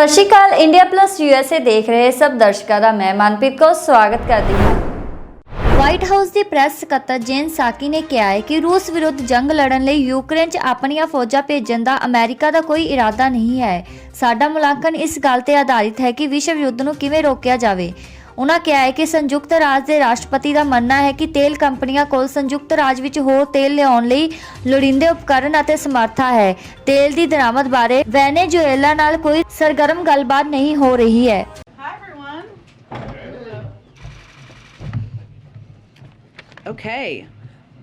सत श्री अकाल। India plus USA देख रहे सब दर्शकों का मैं मनप्रीत को स्वागत करती हूँ। व्हाइट हाउस की प्रैस ਸਕੱਤਰ जेन साकी ने कहा है कि रूस विरुद्ध जंग लड़न लई यूक्रेन च अपनियां फौजां भेजण दा अमेरिका का कोई इरादा नहीं है। साडा मुलांकन इस गल ते आधारित है कि विश्व युद्ध नूं किवें रोकिया जावे। उन्होंने कहा है कि संयुक्त राज्य के राष्ट्रपति का मानना है कि तेल कंपनियों को संयुक्त राज्य विच होर तेल लियाउण लई लोड़ींदे उपकरण अते समर्था है। तेल की दरामद बारे वेनेजुएला नाल कोई सरगर्म गलबात नहीं हो रही है। Okay,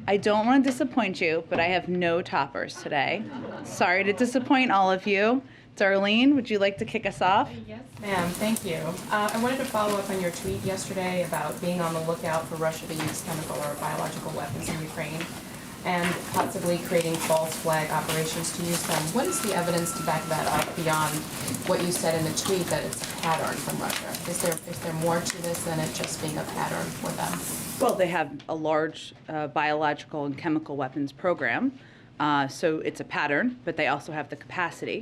I don't want to disappoint you, but I have no toppers today. Sorry to disappoint all of you. Darlene, would you like to kick us off? Yes, ma'am. Thank you. I wanted to follow up on your tweet yesterday about being on the lookout for Russia to use chemical or biological weapons in Ukraine and possibly creating false flag operations to use them. What is the evidence to back that up beyond what you said in the tweet that it's a pattern from Russia? Is there more to this than it just being a pattern for them? Well, they have a large biological and chemical weapons program. So it's a pattern, but they also have the capacity.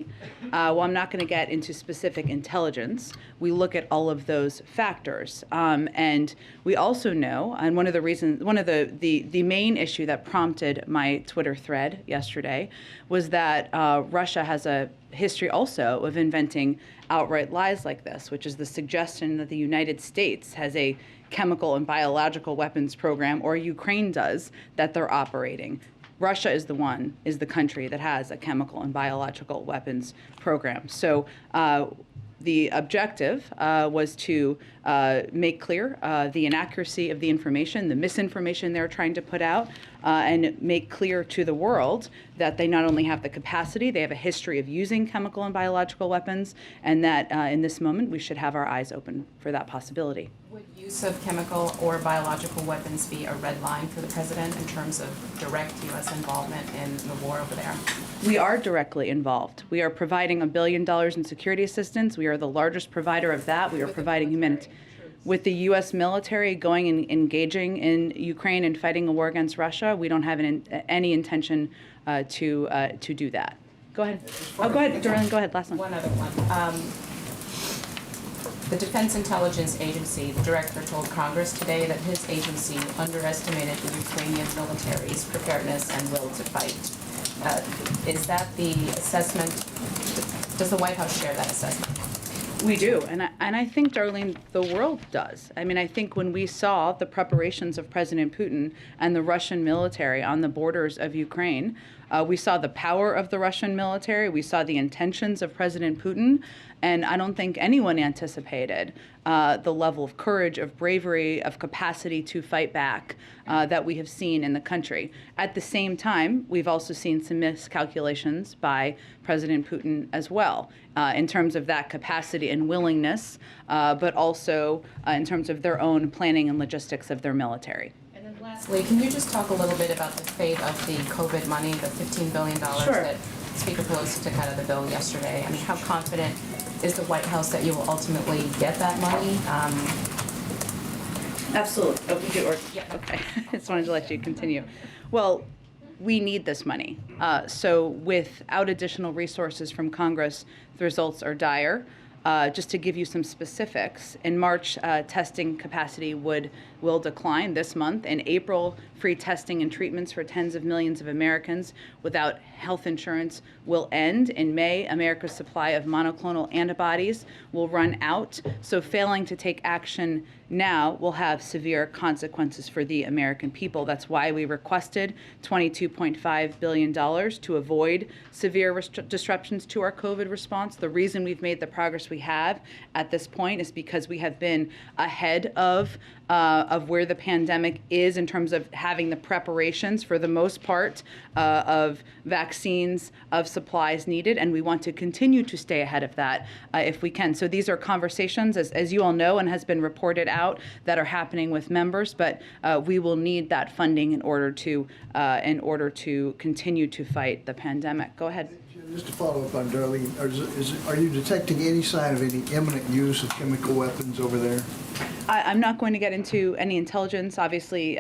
Well, I'm not going to get into specific intelligence. We look at all of those factors. And we also know, and one of the reasons, one of the main issue that prompted my Twitter thread yesterday was that Russia has a history also of inventing outright lies like this, which is the suggestion that the United States has a chemical and biological weapons program, or Ukraine does, that they're operating. Russia is the country that has a chemical and biological weapons program. So the objective was to make clear the inaccuracy of the information, the misinformation they're trying to put out, and make clear to the world that they not only have the capacity, they have a history of using chemical and biological weapons, and that in this moment we should have our eyes open for that possibility. Would use of chemical or biological weapons be a red line for the president in terms of direct U.S. involvement in the war over there? We are directly involved. We are providing $1 billion in security assistance. We are the largest provider of that. We are providing humanitarian. With the U.S. military going and engaging in Ukraine and fighting a war against Russia, we don't have any intention to do that. Go ahead. Oh, go ahead, Darlene. Go ahead. Last one. One other one. The Defense Intelligence Agency, the director told Congress today that his agency underestimated the Ukrainian military's preparedness and will to fight. Is that the assessment? Does the White House share that assessment? We do, and I think, Darlene, the world does. I mean, I think when we saw the preparations of President Putin and the Russian military on the borders of Ukraine, we saw the power of the Russian military, we saw the intentions of President Putin, and I don't think anyone anticipated the level of courage, of bravery, of capacity to fight back that we have seen in the country. At the same time, we've also seen some miscalculations by President Putin as well in terms of that capacity and willingness, but also in terms of their own planning and logistics of their military. And then lastly, can you just talk a little bit about the fate of the COVID money, the $15 billion that Speaker Pelosi took out of the bill yesterday? I mean, how confident is the White House that you will ultimately get that money? Absolutely. Okay. I just wanted to let you continue. Well, we need this money. So without additional resources from Congress, the results are dire. Just to give you some specifics, in March, testing capacity will decline this month. In April, free testing and treatments for tens of millions of Americans without health insurance will end. In May, America's supply of monoclonal antibodies will run out. So failing to take action now will have severe consequences for the American people. That's why we requested $22.5 billion to avoid severe disruptions to our COVID response. The reason we've made the progress we have at this point is because we have been ahead of where the pandemic is in terms of having the preparations, for the most part, of vaccines, of supplies needed, and we want to continue to stay ahead of that if we can. So these are conversations, as you all know and has been reported out, that are happening with members, but we will need that funding in order to continue to fight the pandemic. Go ahead. Just to follow up on Darlene, are you detecting any sign of any imminent use of chemical weapons over there? I'm not going to get into any intelligence. Obviously,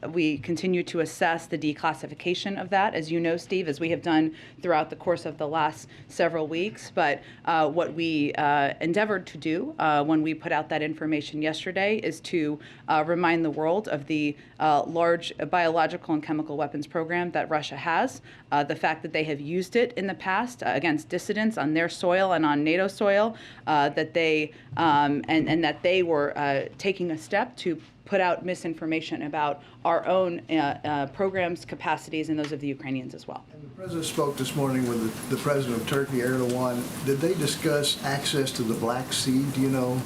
we continue to assess the declassification of that, as you know, Steve, as we have done throughout the course of the last several weeks. But what we endeavored to do when we put out that information yesterday is to remind the world of the large biological and chemical weapons program that Russia has, the fact that they have used it in the past against dissidents on their soil and on NATO soil, that they and that they were taking a step to put out misinformation about our own programs, capacities, and those of the Ukrainians as well. And the President spoke this morning with the President of Turkey, Erdogan. Did they discuss access to the Black Sea? Do you know?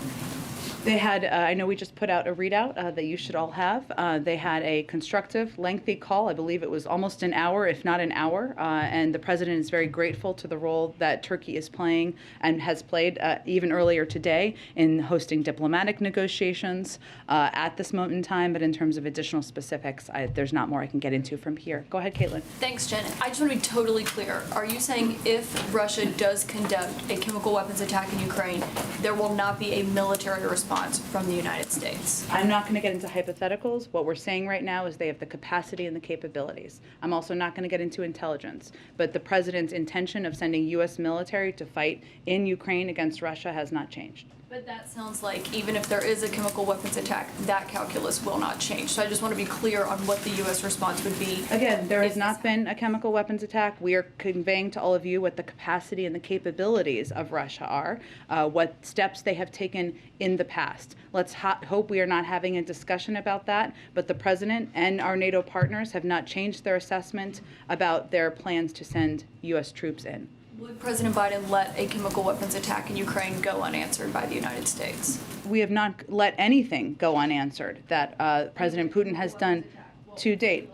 They had, I know we just put out a readout that you should all have. They had a constructive, lengthy call. I believe it was almost an hour, if not an hour. And the president is very grateful to the role that Turkey is playing and has played even earlier today in hosting diplomatic negotiations at this moment in time. But in terms of additional specifics, there's not more I can get into from here. Go ahead, Caitlin. Thanks, Jen. I just want to be totally clear. Are you saying if Russia does conduct a chemical weapons attack in Ukraine, there will not be a military response from the United States? I'm not going to get into hypotheticals. What we're saying right now is they have the capacity and the capabilities. I'm also not going to get into intelligence. But the president's intention of sending U.S. military to fight in Ukraine against Russia has not changed. But that sounds like even if there is a chemical weapons attack, that calculus will not change. So I just want to be clear on what the U.S. response would be. Again, there has not been a chemical weapons attack. We are conveying to all of you what the capacity and the capabilities of Russia are, what steps they have taken in the past. Let's hope we are not having a discussion about that, but the president and our NATO partners have not changed their assessment about their plans to send U.S. troops in. Would President Biden let a chemical weapons attack in Ukraine go unanswered by the United States? We have not let anything go unanswered that President Putin has done to date.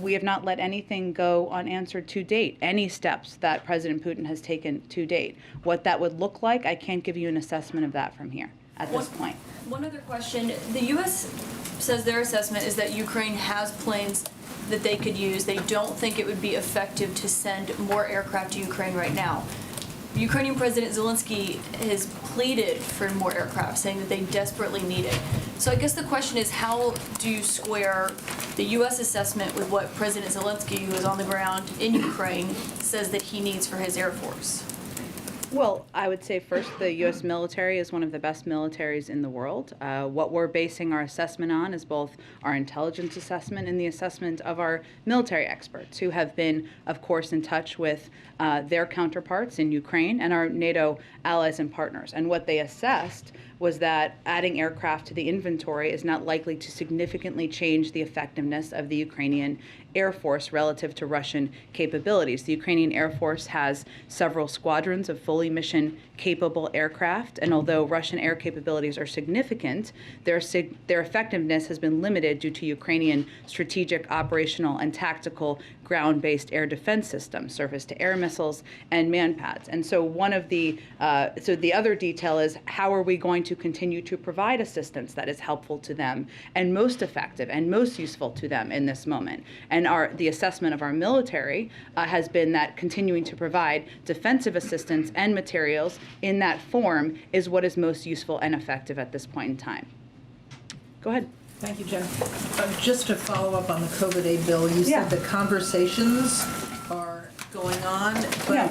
We have not let anything go unanswered to date, any steps that President Putin has taken to date. What that would look like, I can't give you an assessment of that from here at this point. One other question. The U.S. says their assessment is that Ukraine has planes that they could use. They don't think it would be effective to send more aircraft to Ukraine right now. Ukrainian President Zelensky has pleaded for more aircraft, saying that they desperately need it. So I guess the question is, how do you square the U.S. assessment with what President Zelensky, who is on the ground in Ukraine, says that he needs for his Air Force? Well, I would say first, the U.S. military is one of the best militaries in the world. What we're basing our assessment on is both our intelligence assessment and the assessment of our military experts, who have been, of course, in touch with their counterparts in Ukraine and our NATO allies and partners. And what they assessed was that adding aircraft to the inventory is not likely to significantly change the effectiveness of the Ukrainian Air Force relative to Russian capabilities. The Ukrainian Air Force has several squadrons of fully mission-capable aircraft, and although Russian air capabilities are significant, their effectiveness has been limited due to Ukrainian strategic, operational, and tactical ground-based air defense systems, surface-to-air missiles, and manpads. And so one of the the other detail is, how are we going to continue to provide assistance that is helpful to them and most effective and most useful to them in this moment? And the assessment of our military has been that continuing to provide defensive assistance and materials in that form is what is most useful and effective at this point in time. Go ahead. Thank you, Jen. Just to follow up on the COVID aid bill, you said the conversations are going on, but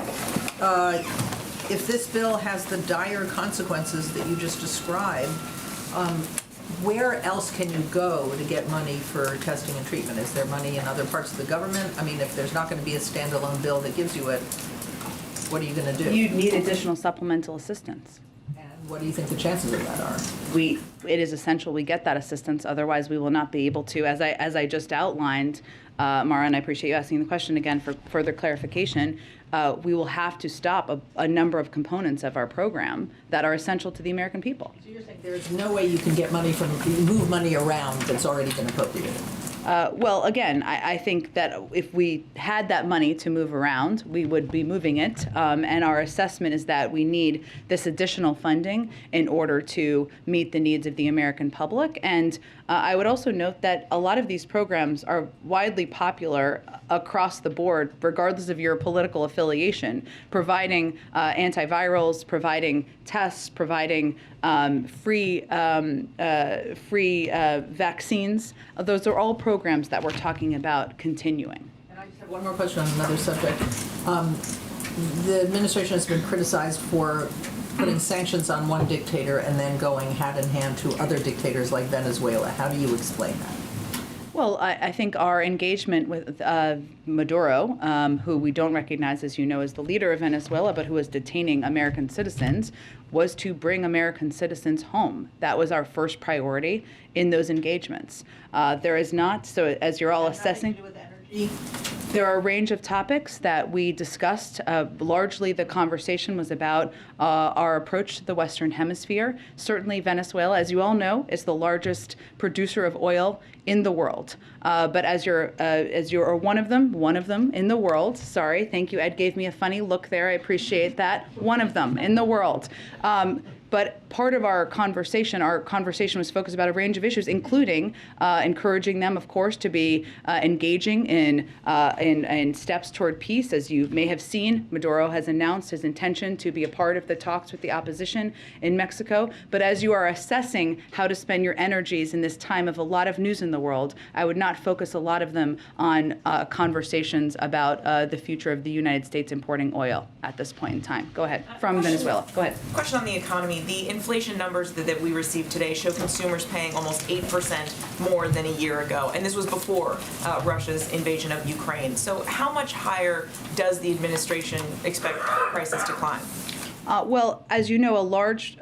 if this bill has the dire consequences that you just described, where else can you go to get money for testing and treatment? Is there money in other parts of the government? I mean, if there's not going to be a standalone bill that gives you it, what are you going to do? You'd need additional supplemental assistance. And what do you think the chances of that are? It is essential we get that assistance, otherwise we will not be able to, as I just outlined, Mara, and I appreciate you asking the question again for further clarification, we will have to stop a number of components of our program that are essential to the American people. So you're saying there's no way you can get money move money around that's already been appropriated? Well, again, I think that if we had that money to move around, we would be moving it. And our assessment is that we need this additional funding in order to meet the needs of the American public. And I would also note that a lot of these programs are widely popular across the board, regardless of your political affiliation, providing antivirals, providing tests, providing free vaccines. Those are all programs that we're talking about continuing. And I just have one more question on another subject. The administration has been criticized for putting sanctions on one dictator and then going hand in hand to other dictators like Venezuela. How do you explain that? Well, I think our engagement with Maduro, who we don't recognize, as you know, as the leader of Venezuela, but who is detaining American citizens, was to bring American citizens home. That was our first priority in those engagements. There is not, so as you're all assessing, there are a range of topics that we discussed. Largely, the conversation was about our approach to the Western Hemisphere. Certainly, Venezuela, as you all know, is the largest producer of oil in the world. But as you're one of them in the world. Sorry, thank you. Ed gave me a funny look there. I appreciate that. One of them in the world. But part of our conversation was focused about a range of issues, including encouraging them, of course, to be engaging in steps toward peace. As you may have seen, Maduro has announced his intention to be a part of the talks with the opposition in Mexico. But as you are assessing how to spend your energies in this time of a lot of news in the world, I would not focus a lot of them on conversations about the future of the United States importing oil at this point in time. Go ahead. From Venezuela. Go ahead. Question on the economy. The inflation numbers that we received today show consumers paying almost 8% more than a year ago, and this was before Russia's invasion of Ukraine. So how much higher does the administration expect prices to climb? Well, as you know, a large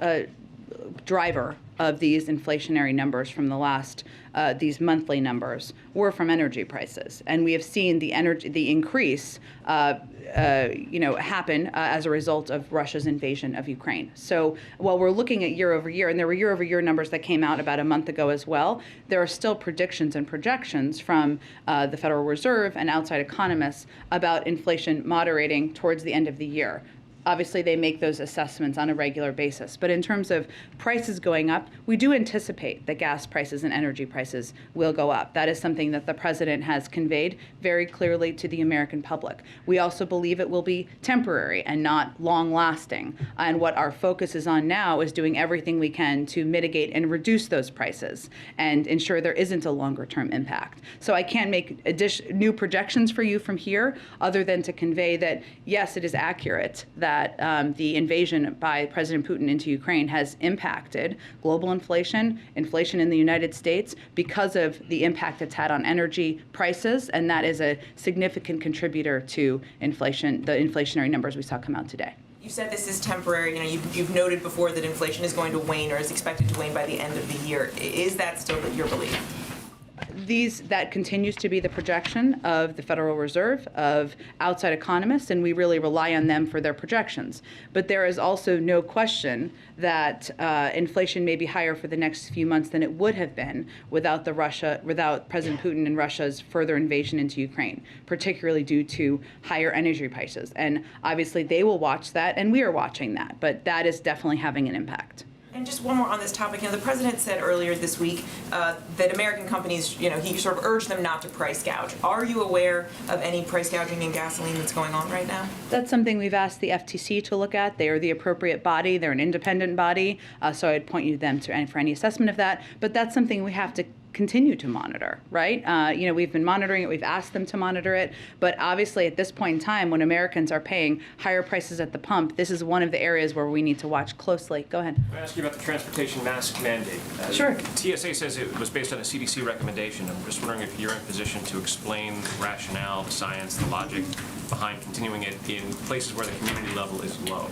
driver of these inflationary numbers from the last, these monthly numbers, were from energy prices, and we have seen the increase, happen as a result of Russia's invasion of Ukraine. So while we're looking at year over year, and there were year over year numbers that came out about a month ago as well, there are still predictions and projections from the Federal Reserve and outside economists about inflation moderating towards the end of the year. Obviously, they make those assessments on a regular basis. But in terms of prices going up, we do anticipate that gas prices and energy prices will go up. That is something that the president has conveyed very clearly to the American public. We also believe it will be temporary and not long-lasting. And what our focus is on now is doing everything we can to mitigate and reduce those prices and ensure there isn't a longer-term impact. So I can't make new projections for you from here other than to convey that, yes, it is accurate that the invasion by President Putin into Ukraine has impacted global inflation in the United States because of the impact it's had on energy prices, and that is a significant contributor to inflation, the inflationary numbers we saw come out today. You said this is temporary. You've noted before that inflation is going to wane or is expected to wane by the end of the year. Is that still your belief? That continues to be the projection of the Federal Reserve, of outside economists, and we really rely on them for their projections. But there is also no question that inflation may be higher for the next few months than it would have been without President Putin and Russia's further invasion into Ukraine, particularly due to higher energy prices. And obviously they will watch that, and we are watching that, but that is definitely having an impact. And just one more on this topic. The president said earlier this week that American companies, he sort of urged them not to price gouge. Are you aware of any price gouging in gasoline that's going on right now? That's something we've asked the FTC to look at. They are the appropriate body. They're an independent body. So I'd point you to them for any assessment of that. But that's something we have to continue to monitor, right? We've been monitoring it. We've asked them to monitor it. But obviously, at this point in time, when Americans are paying higher prices at the pump, this is one of the areas where we need to watch closely. Go ahead. I ask you about the transportation mask mandate. Sure. TSA says it was based on a CDC recommendation. I'm just wondering if you're in position to explain the rationale, the science, the logic behind continuing it in places where the community level is low.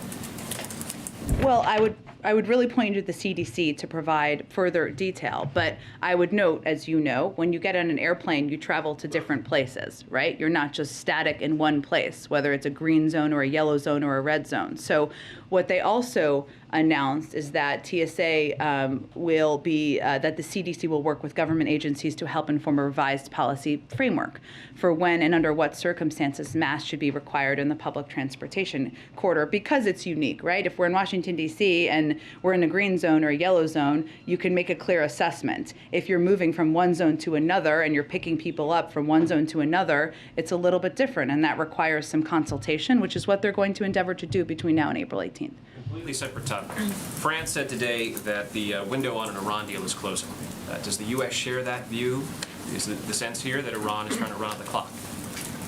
Well, I would really point you to the CDC to provide further detail. But I would note, as you know, when you get on an airplane, you travel to different places, right? You're not just static in one place, whether it's a green zone or a yellow zone or a red zone. So what they also announced is that TSA will be, that the CDC will work with government agencies to help inform a revised policy framework for when and under what circumstances masks should be required in the public transportation corridor, because it's unique, right? If we're in Washington, D.C. and we're in a green zone or a yellow zone, you can make a clear assessment. If you're moving from one zone to another and you're picking people up from one zone to another, it's a little bit different, and that requires some consultation, which is what they're going to endeavor to do between now and April 18th. Completely separate topic. France said today that the window on an Iran deal is closing. Does the U.S. share that view? Is the sense here that Iran is trying to run out the clock?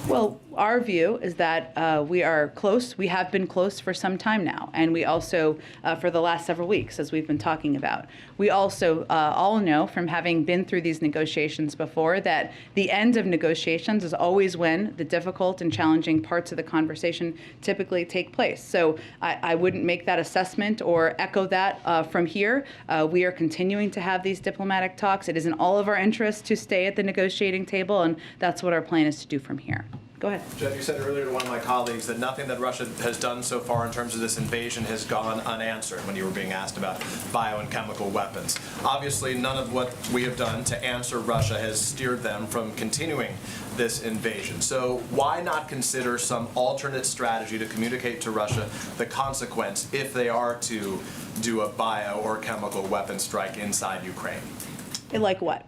Well, our view is that we are close. We have been close for some time now, and we also, for the last several weeks, as we've been talking about. We also all know from having been through these negotiations before that the end of negotiations is always when the difficult and challenging parts of the conversation typically take place. So I wouldn't make that assessment or echo that from here. We are continuing to have these diplomatic talks. It is in all of our interests to stay at the negotiating table, and that's what our plan is to do from here. Go ahead. Jeff, you said earlier to one of my colleagues that nothing that Russia has done so far in terms of this invasion has gone unanswered when you were being asked about bio and chemical weapons. Obviously, none of what we have done to answer Russia has steered them from continuing this invasion. So why not consider some alternate strategy to communicate to Russia the consequence if they are to do a bio or chemical weapon strike inside Ukraine? Like what?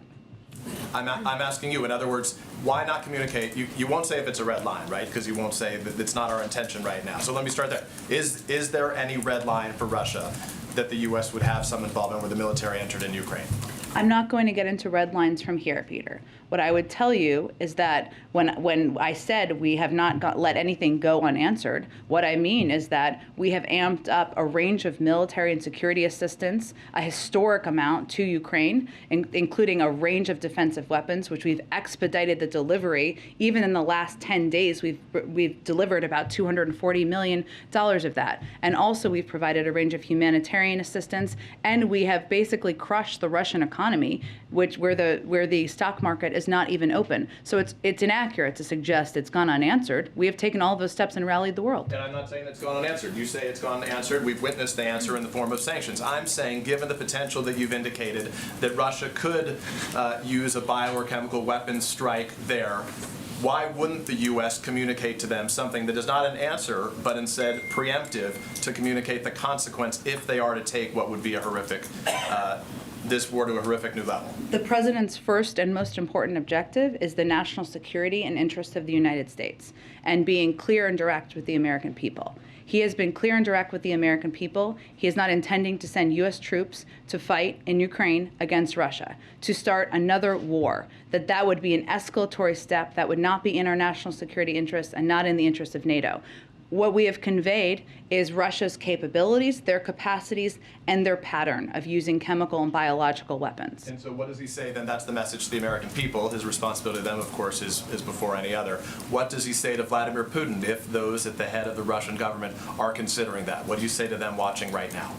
I'm asking you, in other words, why not communicate? You won't say if it's a red line, right? Because you won't say that it's not our intention right now. So let me start there. Is there any red line for Russia that the U.S. would have some involvement where the military entered in Ukraine? I'm not going to get into red lines from here, Peter. What I would tell you is that when I said we have not let anything go unanswered, what I mean is that we have amped up a range of military and security assistance, a historic amount to Ukraine, including a range of defensive weapons, which we've expedited the delivery. Even in the last 10 days, we've delivered about $240 million of that. And also we've provided a range of humanitarian assistance, and we have basically crushed the Russian economy, where the stock market is not even open. So it's inaccurate to suggest it's gone unanswered. We have taken all of those steps and rallied the world. And I'm not saying it's gone unanswered. You say it's gone unanswered. We've witnessed the answer in the form of sanctions. I'm saying, given the potential that you've indicated that Russia could use a bio or chemical weapons strike there, why wouldn't the U.S. communicate to them something that is not an answer, but instead preemptive to communicate the consequence if they are to take what would be a horrific this war to a horrific new level? The president's first and most important objective is the national security and interests of the United States, and being clear and direct with the American people. He has been clear and direct with the American people. He is not intending to send U.S. troops to fight in Ukraine against Russia, to start another war, that would be an escalatory step that would not be in our national security interests and not in the interests of NATO. What we have conveyed is Russia's capabilities, their capacities, and their pattern of using chemical and biological weapons. And so what does he say then? That's the message to the American people. His responsibility to them, of course, is before any other. What does he say to Vladimir Putin if those at the head of the Russian government are considering that? What do you say to them watching right now?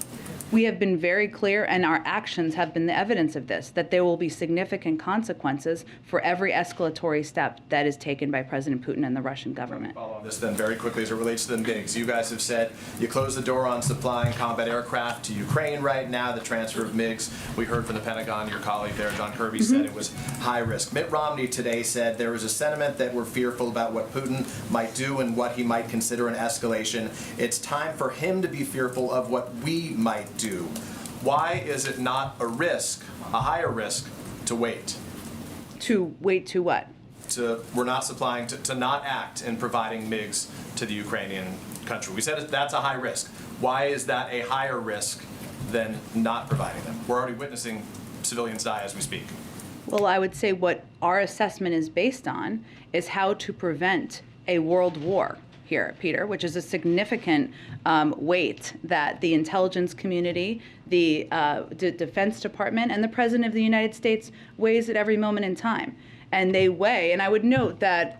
We have been very clear, and our actions have been the evidence of this, that there will be significant consequences for every escalatory step that is taken by President Putin and the Russian government. Follow on this then very quickly as it relates to the MiGs. You guys have said you closed the door on supplying combat aircraft to Ukraine right now, the transfer of MiGs. We heard from the Pentagon, your colleague there, John Kirby, said it was high risk. Mitt Romney today said there was a sentiment that we're fearful about what Putin might do and what he might consider an escalation. It's time for him to be fearful of what we might do. Why is it not a risk, a higher risk, to wait? To wait to what? We're not supplying, to not act in providing MiGs to the Ukrainian country. We said that's a high risk. Why is that a higher risk than not providing them? We're already witnessing civilians die as we speak. Well, I would say what our assessment is based on is how to prevent a world war here, Peter, which is a significant weight that the intelligence community, the Defense Department, and the President of the United States weighs at every moment in time. And they weigh, and I would note that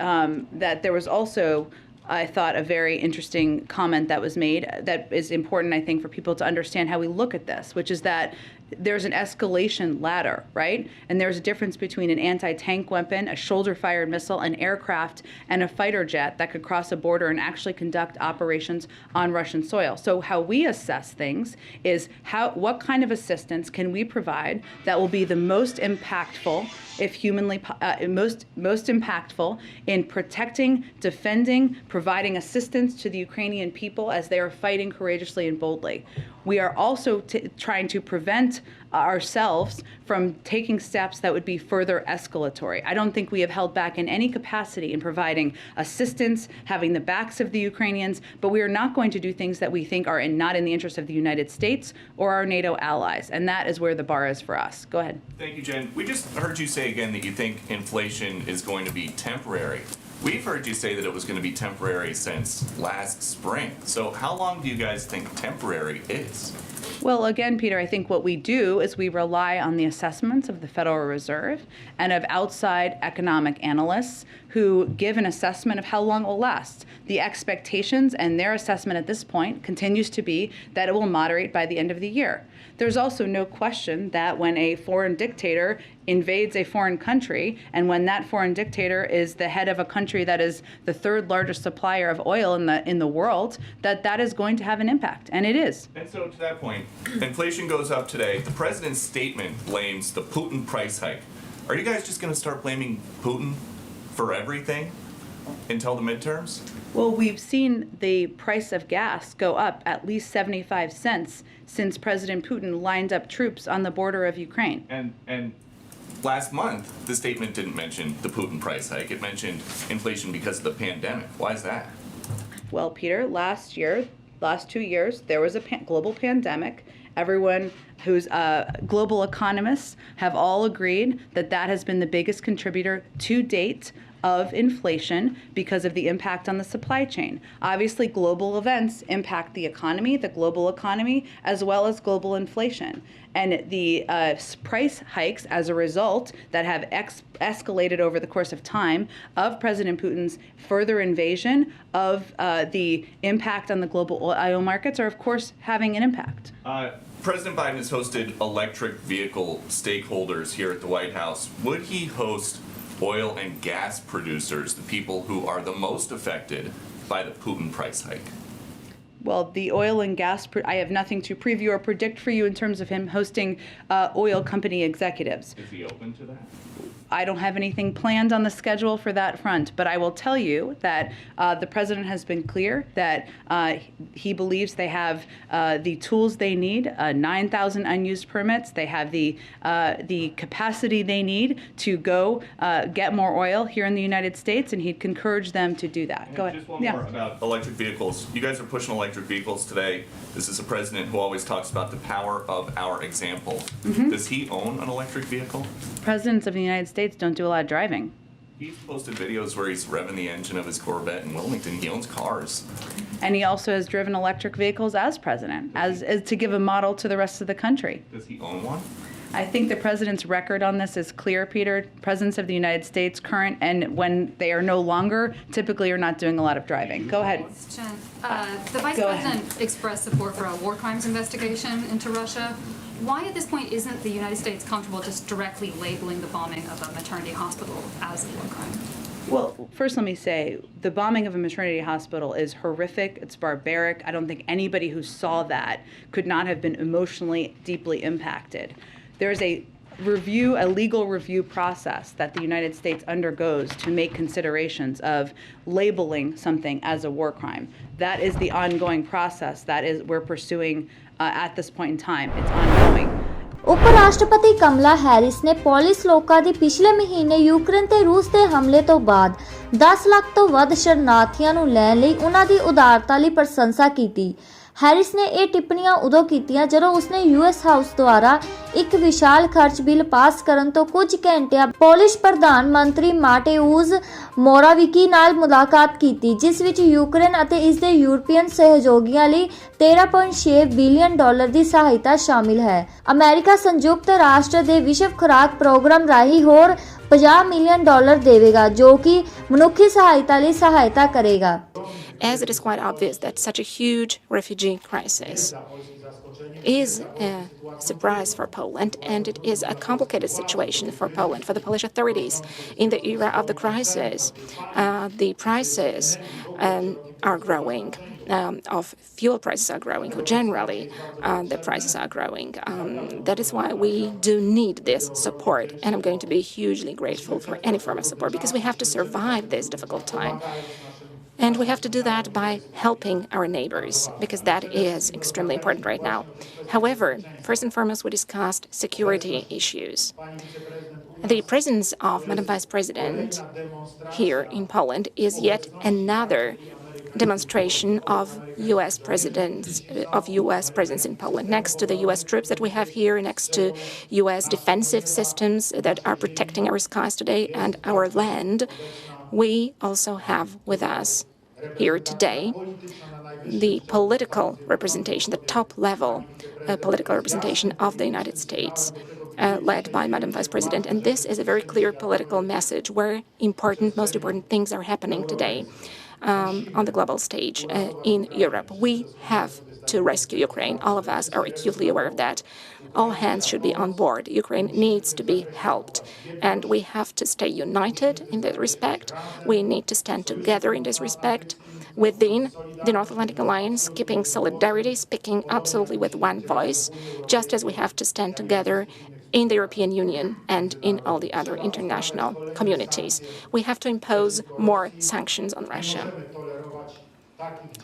that there was also, I thought, a very interesting comment that was made that is important, I think, for people to understand how we look at this, which is that there's an escalation ladder, right? And there's a difference between an anti-tank weapon, a shoulder-fired missile, an aircraft, and a fighter jet that could cross a border and actually conduct operations on Russian soil. So how we assess things is what kind of assistance can we provide that will be the most impactful, if humanly most impactful in protecting, defending, providing assistance to the Ukrainian people as they are fighting courageously and boldly. We are also trying to prevent ourselves from taking steps that would be further escalatory. I don't think we have held back in any capacity in providing assistance, having the backs of the Ukrainians, but we are not going to do things that we think are not in the interest of the United States or our NATO allies, and that is where the bar is for us. Go ahead. Thank you, Jen. We just heard you say again that you think inflation is going to be temporary. We've heard you say that it was going to be temporary since last spring. So how long do you guys think temporary is? Well, again, Peter, I think what we do is we rely on the assessments of the Federal Reserve and of outside economic analysts who give an assessment of how long it will last. The expectations and their assessment at this point continues to be that it will moderate by the end of the year. There's also no question that when a foreign dictator invades a foreign country, and when that foreign dictator is the head of a country that is the third largest supplier of oil in the world, that is going to have an impact, and it is. And so to that point, inflation goes up today. The president's statement blames the Putin price hike. Are you guys just going to start blaming Putin for everything until the midterms? Well, we've seen the price of gas go up at least 75 cents since President Putin lined up troops on the border of Ukraine. And last month, the statement didn't mention the Putin price hike. It mentioned inflation because of the pandemic. Why is that? Well, Peter, last 2 years, there was a global pandemic. Everyone who's global economists have all agreed that has been the biggest contributor to date of inflation because of the impact on the supply chain. Obviously, global events impact the global economy, as well as global inflation. And the price hikes as a result that have escalated over the course of time of President Putin's further invasion of the impact on the global oil markets are, of course, having an impact. President Biden has hosted electric vehicle stakeholders here at the White House. Would he host oil and gas producers, the people who are the most affected by the Putin price hike? Well, the oil and gas, I have nothing to preview or predict for you in terms of him hosting oil company executives. Is he open to that? I don't have anything planned on the schedule for that front, but I will tell you that the president has been clear that he believes they have the tools they need, 9,000 unused permits. They have the capacity they need to go get more oil here in the United States, and he'd encourage them to do that. Go ahead. Just one more about electric vehicles. You guys are pushing electric vehicles today. This is a president who always talks about the power of our example. Mm-hmm. Does he own an electric vehicle? Presidents of the United States don't do a lot of driving. He's posted videos where he's revving the engine of his Corvette in Wilmington. He owns cars. And he also has driven electric vehicles as president, as to give a model to the rest of the country. Does he own one? I think the president's record on this is clear, Peter. Presidents of the United States, current and when they are no longer, typically are not doing a lot of driving. Go ahead. Jen, the Vice President expressed support for a war crimes investigation into Russia. Why at this point isn't the United States comfortable just directly labeling the bombing of a maternity hospital as a war crime? Well, first let me say, the bombing of a maternity hospital is horrific, it's barbaric. I don't think anybody who saw that could not have been emotionally deeply impacted. There's a legal review process that the United States undergoes to make considerations of labeling something as a war crime. That is the ongoing process we're pursuing at this point in time. It's ongoing. ਉਪ ਰਾਸ਼ਟਰਪਤੀ ਕਮਲਾ Harris ਨੇ polish ਲੋਕਾਂ ਦੀ ਪਿਛਲੇ ਮਹੀਨੇ Ukraine ਤੇ ਰੂਸ ਦੇ ਹਮਲੇ ਤੋਂ ਬਾਅਦ 10 ਲੱਖ ਤੋਂ ਵੱਧ ਸ਼ਰਨਾਰਥੀਆਂ ਨੂੰ ਲੈਣ ਲਈ ਉਹਨਾਂ ਦੀ ਉਦਾਰਤਾ ਲਈ ਪ੍ਰਸ਼ੰਸਾ ਕੀਤੀ। ਹੈਰਿਸ ਨੇ ਇਹ ਟਿੱਪਣੀਆਂ ਉਦੋਂ ਕੀਤੀਆਂ ਜਦੋਂ ਉਸਨੇ ਯੂਐਸ ਹਾਊਸ ਦੁਆਰਾ ਇੱਕ ਵਿਸ਼ਾਲ ਖਰਚ ਬਿੱਲ ਪਾਸ ਕਰਨ ਤੋਂ ਕੁਝ ਘੰਟਿਆਂ ਪੋਲਿਸ਼ ਪ੍ਰਧਾਨ ਮੰਤਰੀ ਮਾਟੇਊਜ਼ ਮੋਰਾਵੀਕੀ ਨਾਲ ਮੁਲਾਕਾਤ ਕੀਤੀ, ਜਿਸ ਵਿੱਚ ਯੂਕਰੇਨ ਅਤੇ ਇਸ ਦੇ ਯੂਰਪੀਅਨ ਸਹਿਯੋਗੀਆਂ ਲਈ $13.6 ਬਿਲੀਅਨ ਦੀ ਸਹਾਇਤਾ ਸ਼ਾਮਿਲ ਹੈ। ਅਮਰੀਕਾ ਸੰਯੁਕਤ ਰਾਸ਼ਟਰ ਦੇ ਵਿਸ਼ਵ ਖੁਰਾਕ ਪ੍ਰੋਗਰਾਮ ਰਾਹੀਂ ਹੋਰ $50 ਮਿਲੀਅਨ ਦੇਵੇਗਾ, ਜੋ ਕਿ ਮਨੁੱਖੀ ਸਹਾਇਤਾ ਲਈ ਸਹਾਇਤਾ ਕਰੇਗਾ। as it is quite obvious that such a huge refugee crisis is a surprise for Poland, and it is a complicated situation for Poland, for the Polish authorities. In the era of the crisis, the prices are growing, of fuel prices are growing, generally the prices are growing. That is why we do need this support, and I'm going to be hugely grateful for any form of support, because we have to survive this difficult time. And we have to do that by helping our neighbors, because that is extremely important right now. However, first and foremost, we discussed security issues. The presence of Madam Vice President here in Poland is yet another demonstration of U.S. presence in Poland. Next to the U.S. troops that we have here, next to U.S. defensive systems that are protecting our skies today and our land, we also have with us here today the political representation, the top-level political representation of the United States, led by Madam Vice President. And this is a very clear political message where most important things are happening today on the global stage in Europe. We have to rescue Ukraine. All of us are acutely aware of that. All hands should be on board. Ukraine needs to be helped, and we have to stay united in that respect. We need to stand together in this respect within the North Atlantic Alliance, keeping solidarity, speaking absolutely with one voice, just as we have to stand together in the European Union and in all the other international communities. We have to impose more sanctions on Russia.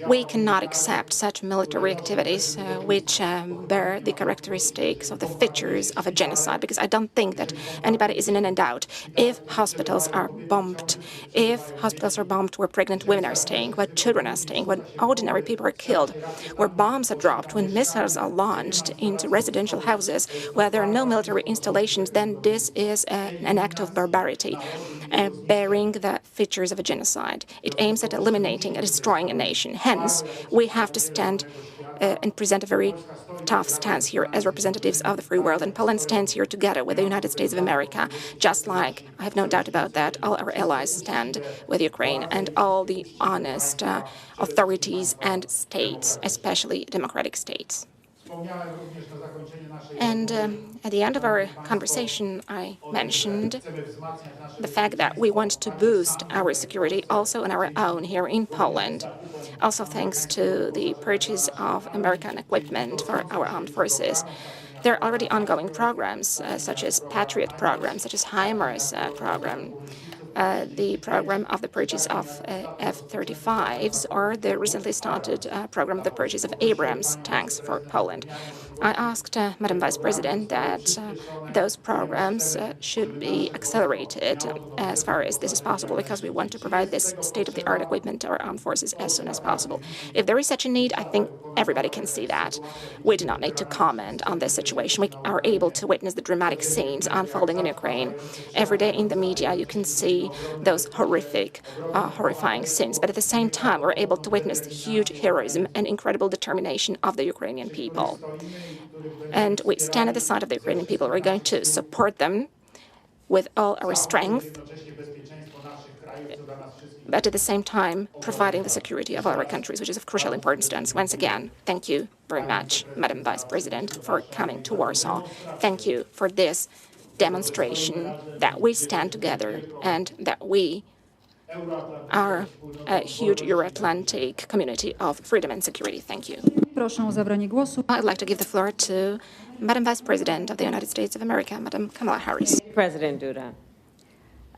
We cannot accept such military activities which bear the characteristics of the features of a genocide, because I don't think that anybody is in any doubt. If hospitals are bombed where pregnant women are staying, where children are staying, when ordinary people are killed, where bombs are dropped, when missiles are launched into residential houses, where there are no military installations, then this is an act of barbarity, bearing the features of a genocide. It aims at eliminating and destroying a nation. Hence, we have to stand and present a very tough stance here as representatives of the free world. And Poland stands here together with the United States of America, just like, I have no doubt about that, all our allies stand with Ukraine and all the honest authorities and states, especially democratic states. And at the end of our conversation, I mentioned the fact that we want to boost our security also on our own here in Poland, also thanks to the purchase of American equipment for our armed forces. There are already ongoing programs, such as Patriot program, such as HIMARS program, the program of the purchase of F-35s, or the recently started program of the purchase of Abrams tanks for Poland. I asked Madam Vice President that those programs should be accelerated as far as this is possible, because we want to provide this state-of-the-art equipment to our armed forces as soon as possible. If there is such a need, I think everybody can see that. We do not need to comment on this situation. We are able to witness the dramatic scenes unfolding in Ukraine. Every day in the media, you can see those horrifying scenes. But at the same time, we're able to witness the huge heroism and incredible determination of the Ukrainian people. And we stand at the side of the Ukrainian people. We're going to support them with all our strength, but at the same time, providing the security of our countries, which is of crucial importance to us. Once again, thank you very much, Madam Vice President, for coming to Warsaw. Thank you for this demonstration that we stand together and that we are a huge Euro-Atlantic community of freedom and security. Thank you. I'd like to give the floor to Madam Vice President of the United States of America, Madam Kamala Harris. President Duda,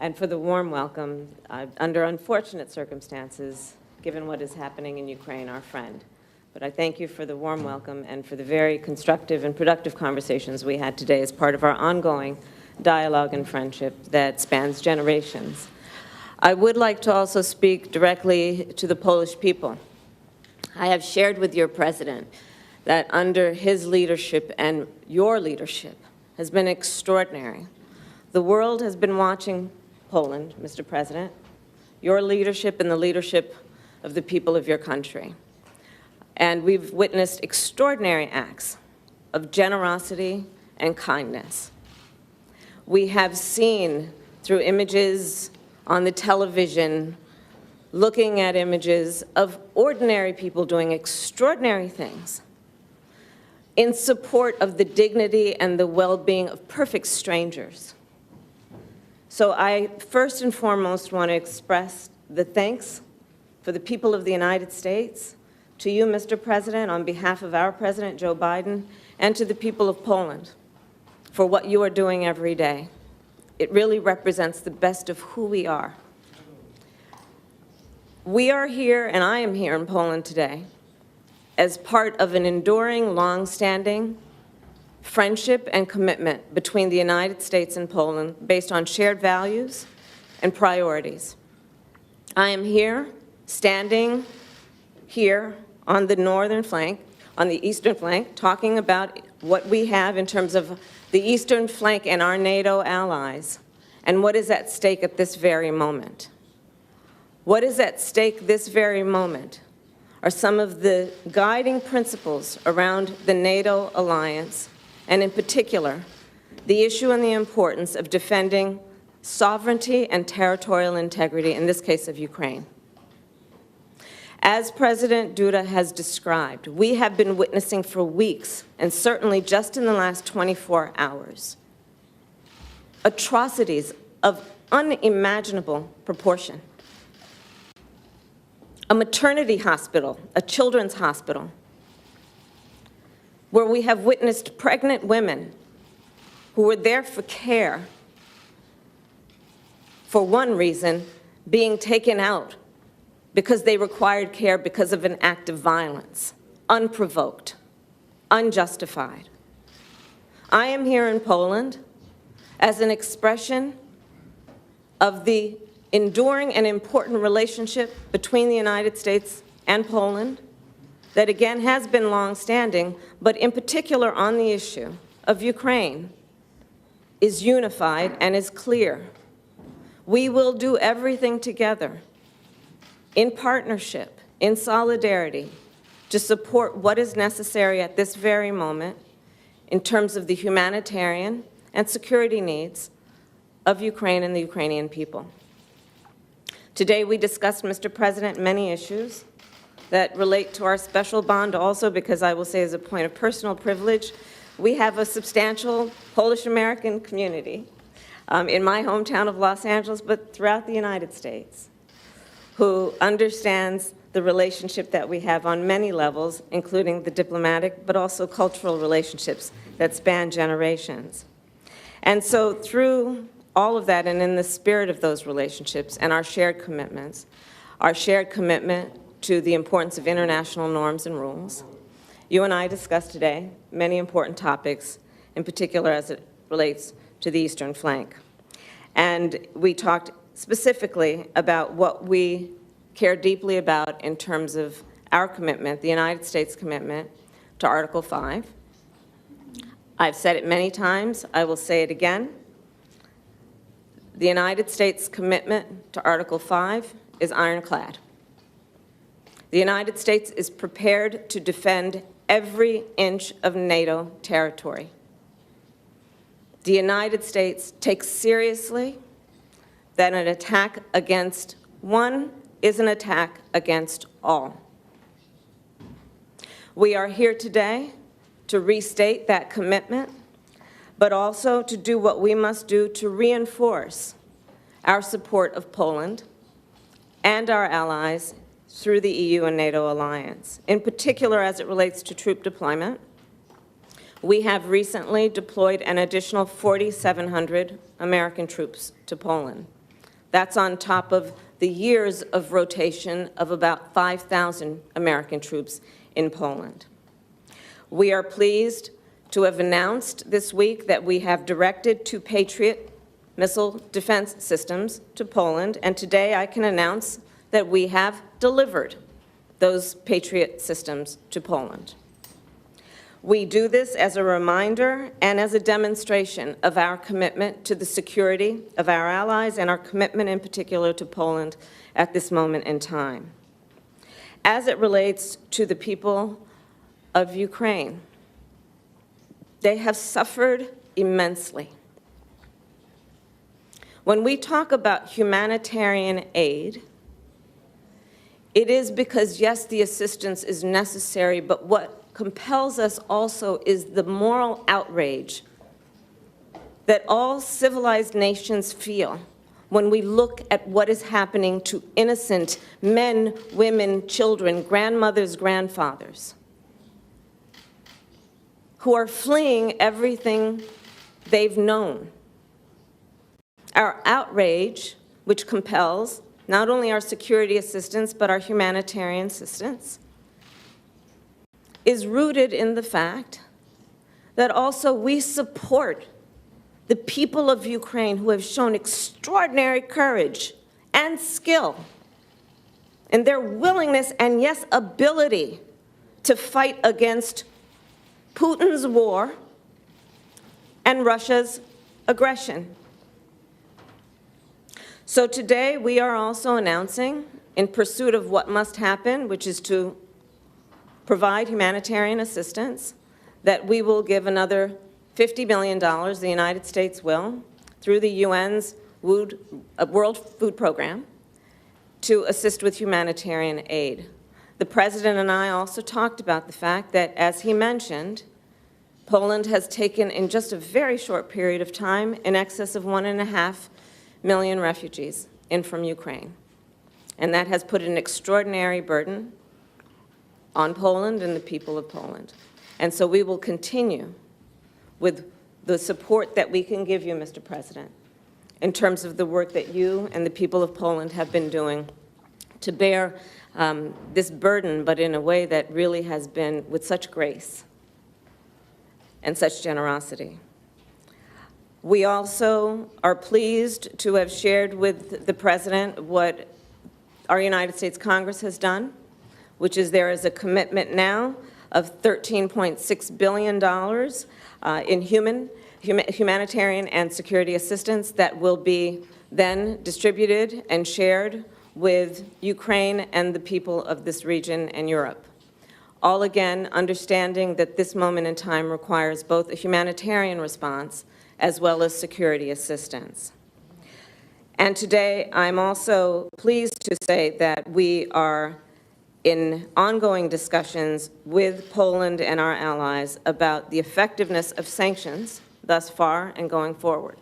and for the warm welcome under unfortunate circumstances, given what is happening in Ukraine, our friend. But I thank you for the warm welcome and for the very constructive and productive conversations we had today as part of our ongoing dialogue and friendship that spans generations. I would like to also speak directly to the Polish people. I have shared with your president that under his leadership and your leadership has been extraordinary. The world has been watching Poland, Mr. President, your leadership and the leadership of the people of your country. And we've witnessed extraordinary acts of generosity and kindness. We have seen through images on the television looking at images of ordinary people doing extraordinary things in support of the dignity and the well-being of perfect strangers. So I first and foremost want to express the thanks for the people of the United States, to you, Mr. President, on behalf of our President, Joe Biden, and to the people of Poland for what you are doing every day. It really represents the best of who we are. We are here, and I am here in Poland today, as part of an enduring, long-standing friendship and commitment between the United States and Poland based on shared values and priorities. I am here, standing here on the northern flank, on the eastern flank, talking about what we have in terms of the eastern flank and our NATO allies, and what is at stake at this very moment. What is at stake this very moment are some of the guiding principles around the NATO alliance, and in particular, the issue and the importance of defending sovereignty and territorial integrity, in this case of Ukraine. As President Duda has described, we have been witnessing for weeks, and certainly just in the last 24 hours, atrocities of unimaginable proportion. A maternity hospital, a children's hospital, where we have witnessed pregnant women who were there for care, for one reason, being taken out because they required care because of an act of violence, unprovoked, unjustified. I am here in Poland as an expression of the enduring and important relationship between the United States and Poland that again has been long-standing, but in particular on the issue of Ukraine, is unified and is clear. We will do everything together, in partnership, in solidarity, to support what is necessary at this very moment in terms of the humanitarian and security needs of Ukraine and the Ukrainian people. Today we discussed, Mr. President, many issues that relate to our special bond also, because I will say as a point of personal privilege, we have a substantial Polish-American community in my hometown of Los Angeles, but throughout the United States, who understands the relationship that we have on many levels, including the diplomatic, but also cultural relationships that span generations. And so through all of that, and in the spirit of those relationships and our shared commitments, our shared commitment to the importance of international norms and rules, you and I discussed today many important topics, in particular as it relates to the eastern flank. And we talked specifically about what we care deeply about in terms of our commitment, the United States commitment to Article 5. I've said it many times, I will say it again. The United States commitment to Article 5 is ironclad. The United States is prepared to defend every inch of NATO territory. The United States takes seriously that an attack against one is an attack against all. We are here today to restate that commitment, but also to do what we must do to reinforce our support of Poland and our allies through the EU and NATO alliance. In particular, as it relates to troop deployment, we have recently deployed an additional 4,700 American troops to Poland. That's on top of the years of rotation of about 5,000 American troops in Poland. We are pleased to have announced this week that we have directed 2 Patriot missile defense systems to Poland, and today I can announce that we have delivered those Patriot systems to Poland. We do this as a reminder and as a demonstration of our commitment to the security of our allies and our commitment in particular to Poland at this moment in time. As it relates to the people of Ukraine, they have suffered immensely. When we talk about humanitarian aid, It is because, yes, the assistance is necessary, but what compels us also is the moral outrage that all civilized nations feel when we look at what is happening to innocent men, women, children, grandmothers, grandfathers, who are fleeing everything they've known. Our outrage, which compels not only our security assistance, but our humanitarian assistance, is rooted in the fact that also we support the people of Ukraine who have shown extraordinary courage and skill in their willingness and, yes, ability to fight against Putin's war and Russia's aggression. So today we are also announcing, in pursuit of what must happen, which is to provide humanitarian assistance, that we will give another $50 million, the United States will, through the UN's World Food Program, to assist with humanitarian aid. The President and I also talked about the fact that, as he mentioned, Poland has taken, in just a very short period of time, in excess of 1.5 million refugees in from Ukraine. And that has put an extraordinary burden on Poland and the people of Poland. And so we will continue with the support that we can give you, Mr. President, in terms of the work that you and the people of Poland have been doing to bear this burden, but in a way that really has been with such grace and such generosity. We also are pleased to have shared with the President what our United States Congress has done, which is there is a commitment now of $13.6 billion in humanitarian and security assistance that will be then distributed and shared with Ukraine and the people of this region and Europe. All again, understanding that this moment in time requires both a humanitarian response as well as security assistance. And today, I'm also pleased to say that we are in ongoing discussions with Poland and our allies about the effectiveness of sanctions thus far and going forward.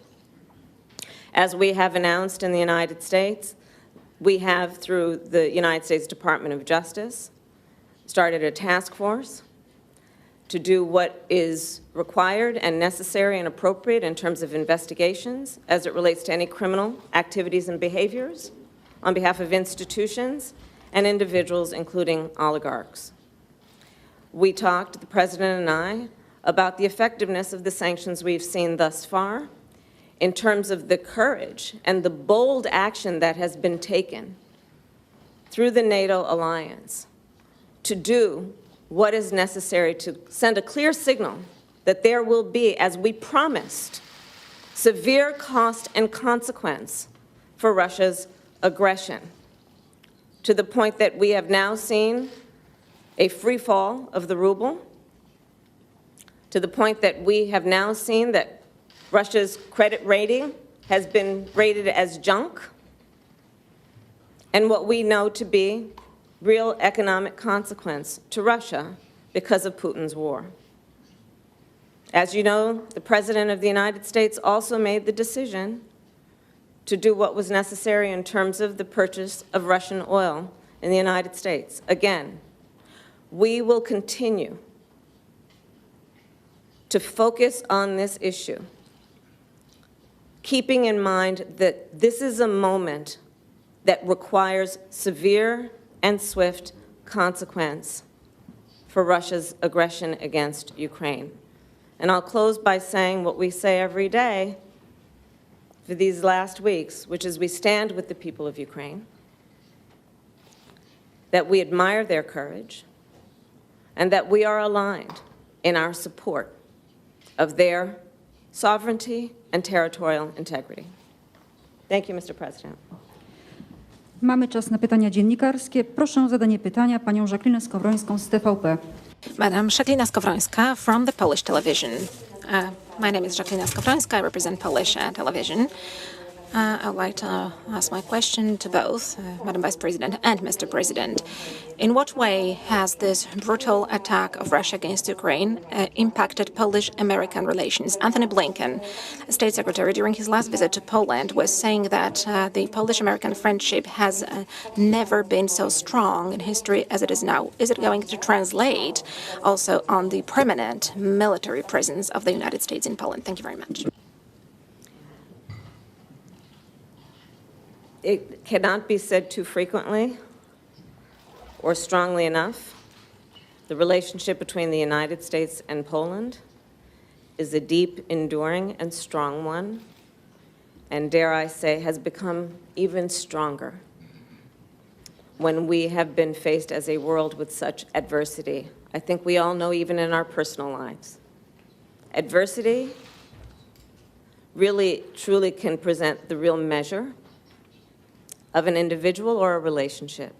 As we have announced in the United States, we have, through the United States Department of Justice, started a task force to do what is required and necessary and appropriate in terms of investigations as it relates to any criminal activities and behaviors on behalf of institutions and individuals, including oligarchs. We talked, the President and I, about the effectiveness of the sanctions we've seen thus far in terms of the courage and the bold action that has been taken through the NATO alliance to do what is necessary to send a clear signal that there will be, as we promised, severe cost and consequence for Russia's aggression, to the point that we have now seen a free fall of the ruble, to the point that we have now seen that Russia's credit rating has been rated as junk, and what we know to be real economic consequence to Russia because of Putin's war. As you know, the President of the United States also made the decision to do what was necessary in terms of the purchase of Russian oil in the United States. Again, we will continue to focus on this issue, keeping in mind that this is a moment that requires severe and swift consequence for Russia's aggression against Ukraine. And I'll close by saying what we say every day for these last weeks, which is we stand with the people of Ukraine, that we admire their courage, and that we are aligned in our support of their sovereignty and territorial integrity. Thank you, Mr. President. Mamy czas na pytania dziennikarskie. Proszę o zadanie pytania panią Jacqueline Skowrońską z TVP. Madam Jacqueline Skowrońska from the Polish television. My name is Jacqueline Skowrońska. I represent Polish television. I would like to ask my question to both Madam Vice President and Mr. President. In what way has this brutal attack of Russia against Ukraine impacted Polish-American relations? Anthony Blinken, State Secretary, during his last visit to Poland, was saying that the Polish-American friendship has never been so strong in history as it is now. Is it going to translate also on the permanent military presence of the United States in Poland? Thank you very much. It cannot be said too frequently or strongly enough. The relationship between the United States and Poland is a deep, enduring, and strong one, and dare I say, has become even stronger when we have been faced as a world with such adversity. I think we all know, even in our personal lives, adversity really, truly can present the real measure of an individual or a relationship.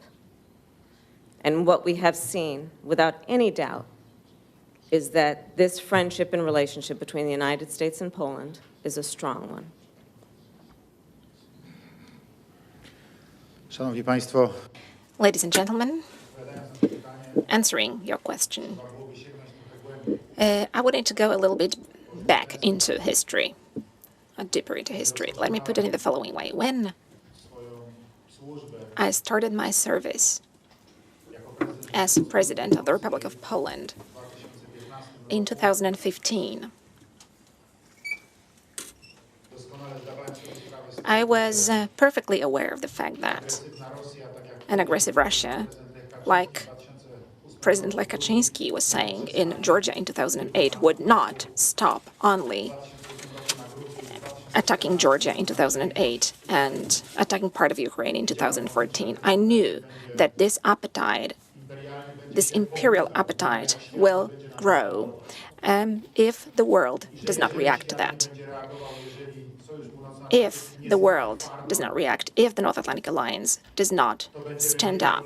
And what we have seen, without any doubt, is that this friendship and relationship between the United States and Poland is a strong one. Szanowni Państwo, Ladies and gentlemen, answering your question, I would need to go a little bit back into history, deeper into history. Let me put it in the following way. When I started my service as President of the Republic of Poland in 2015, I was perfectly aware of the fact that an aggressive Russia, like President Lech Kaczynski was saying in Georgia in 2008, would not stop only attacking Georgia in 2008 and attacking part of Ukraine in 2014. I knew that this appetite, this imperial appetite, will grow if the world does not react to that. If the world does not react, if the North Atlantic Alliance does not stand up,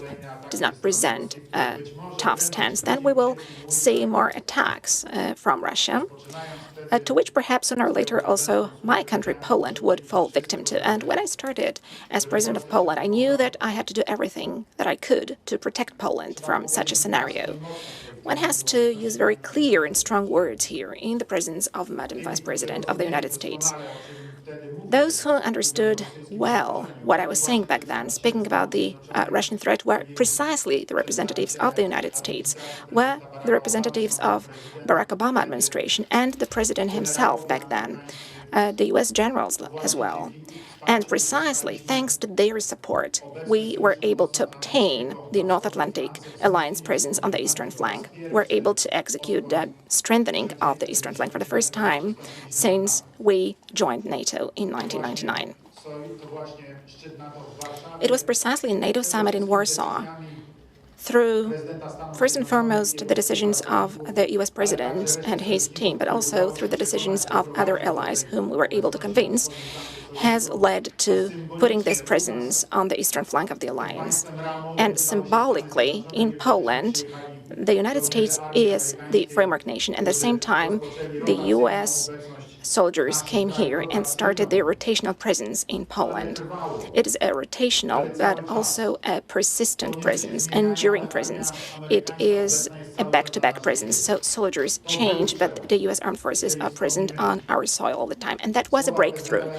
does not present a tough stance, then we will see more attacks from Russia, to which perhaps sooner or later also my country, Poland, would fall victim to. And when I started as President of Poland, I knew that I had to do everything that I could to protect Poland from such a scenario. One has to use very clear and strong words here in the presence of Madam Vice President of the United States. Those who understood well what I was saying back then, speaking about the Russian threat, were precisely the representatives of the United States, were the representatives of Barack Obama administration and the president himself back then, the U.S. generals as well. And precisely thanks to their support, we were able to obtain the North Atlantic Alliance presence on the eastern flank. We're able to execute the strengthening of the eastern flank for the first time since we joined NATO in 1999. It was precisely a NATO summit in Warsaw, through, first and foremost, the decisions of the U.S. president and his team, but also through the decisions of other allies whom we were able to convince, has led to putting this presence on the eastern flank of the alliance. And symbolically, in Poland, the United States is the framework nation. At the same time, the U.S. soldiers came here and started their rotational presence in Poland. It is a rotational, but also a persistent presence, enduring presence. It is a back-to-back presence. So soldiers change, but the U.S. Armed Forces are present on our soil all the time. And that was a breakthrough.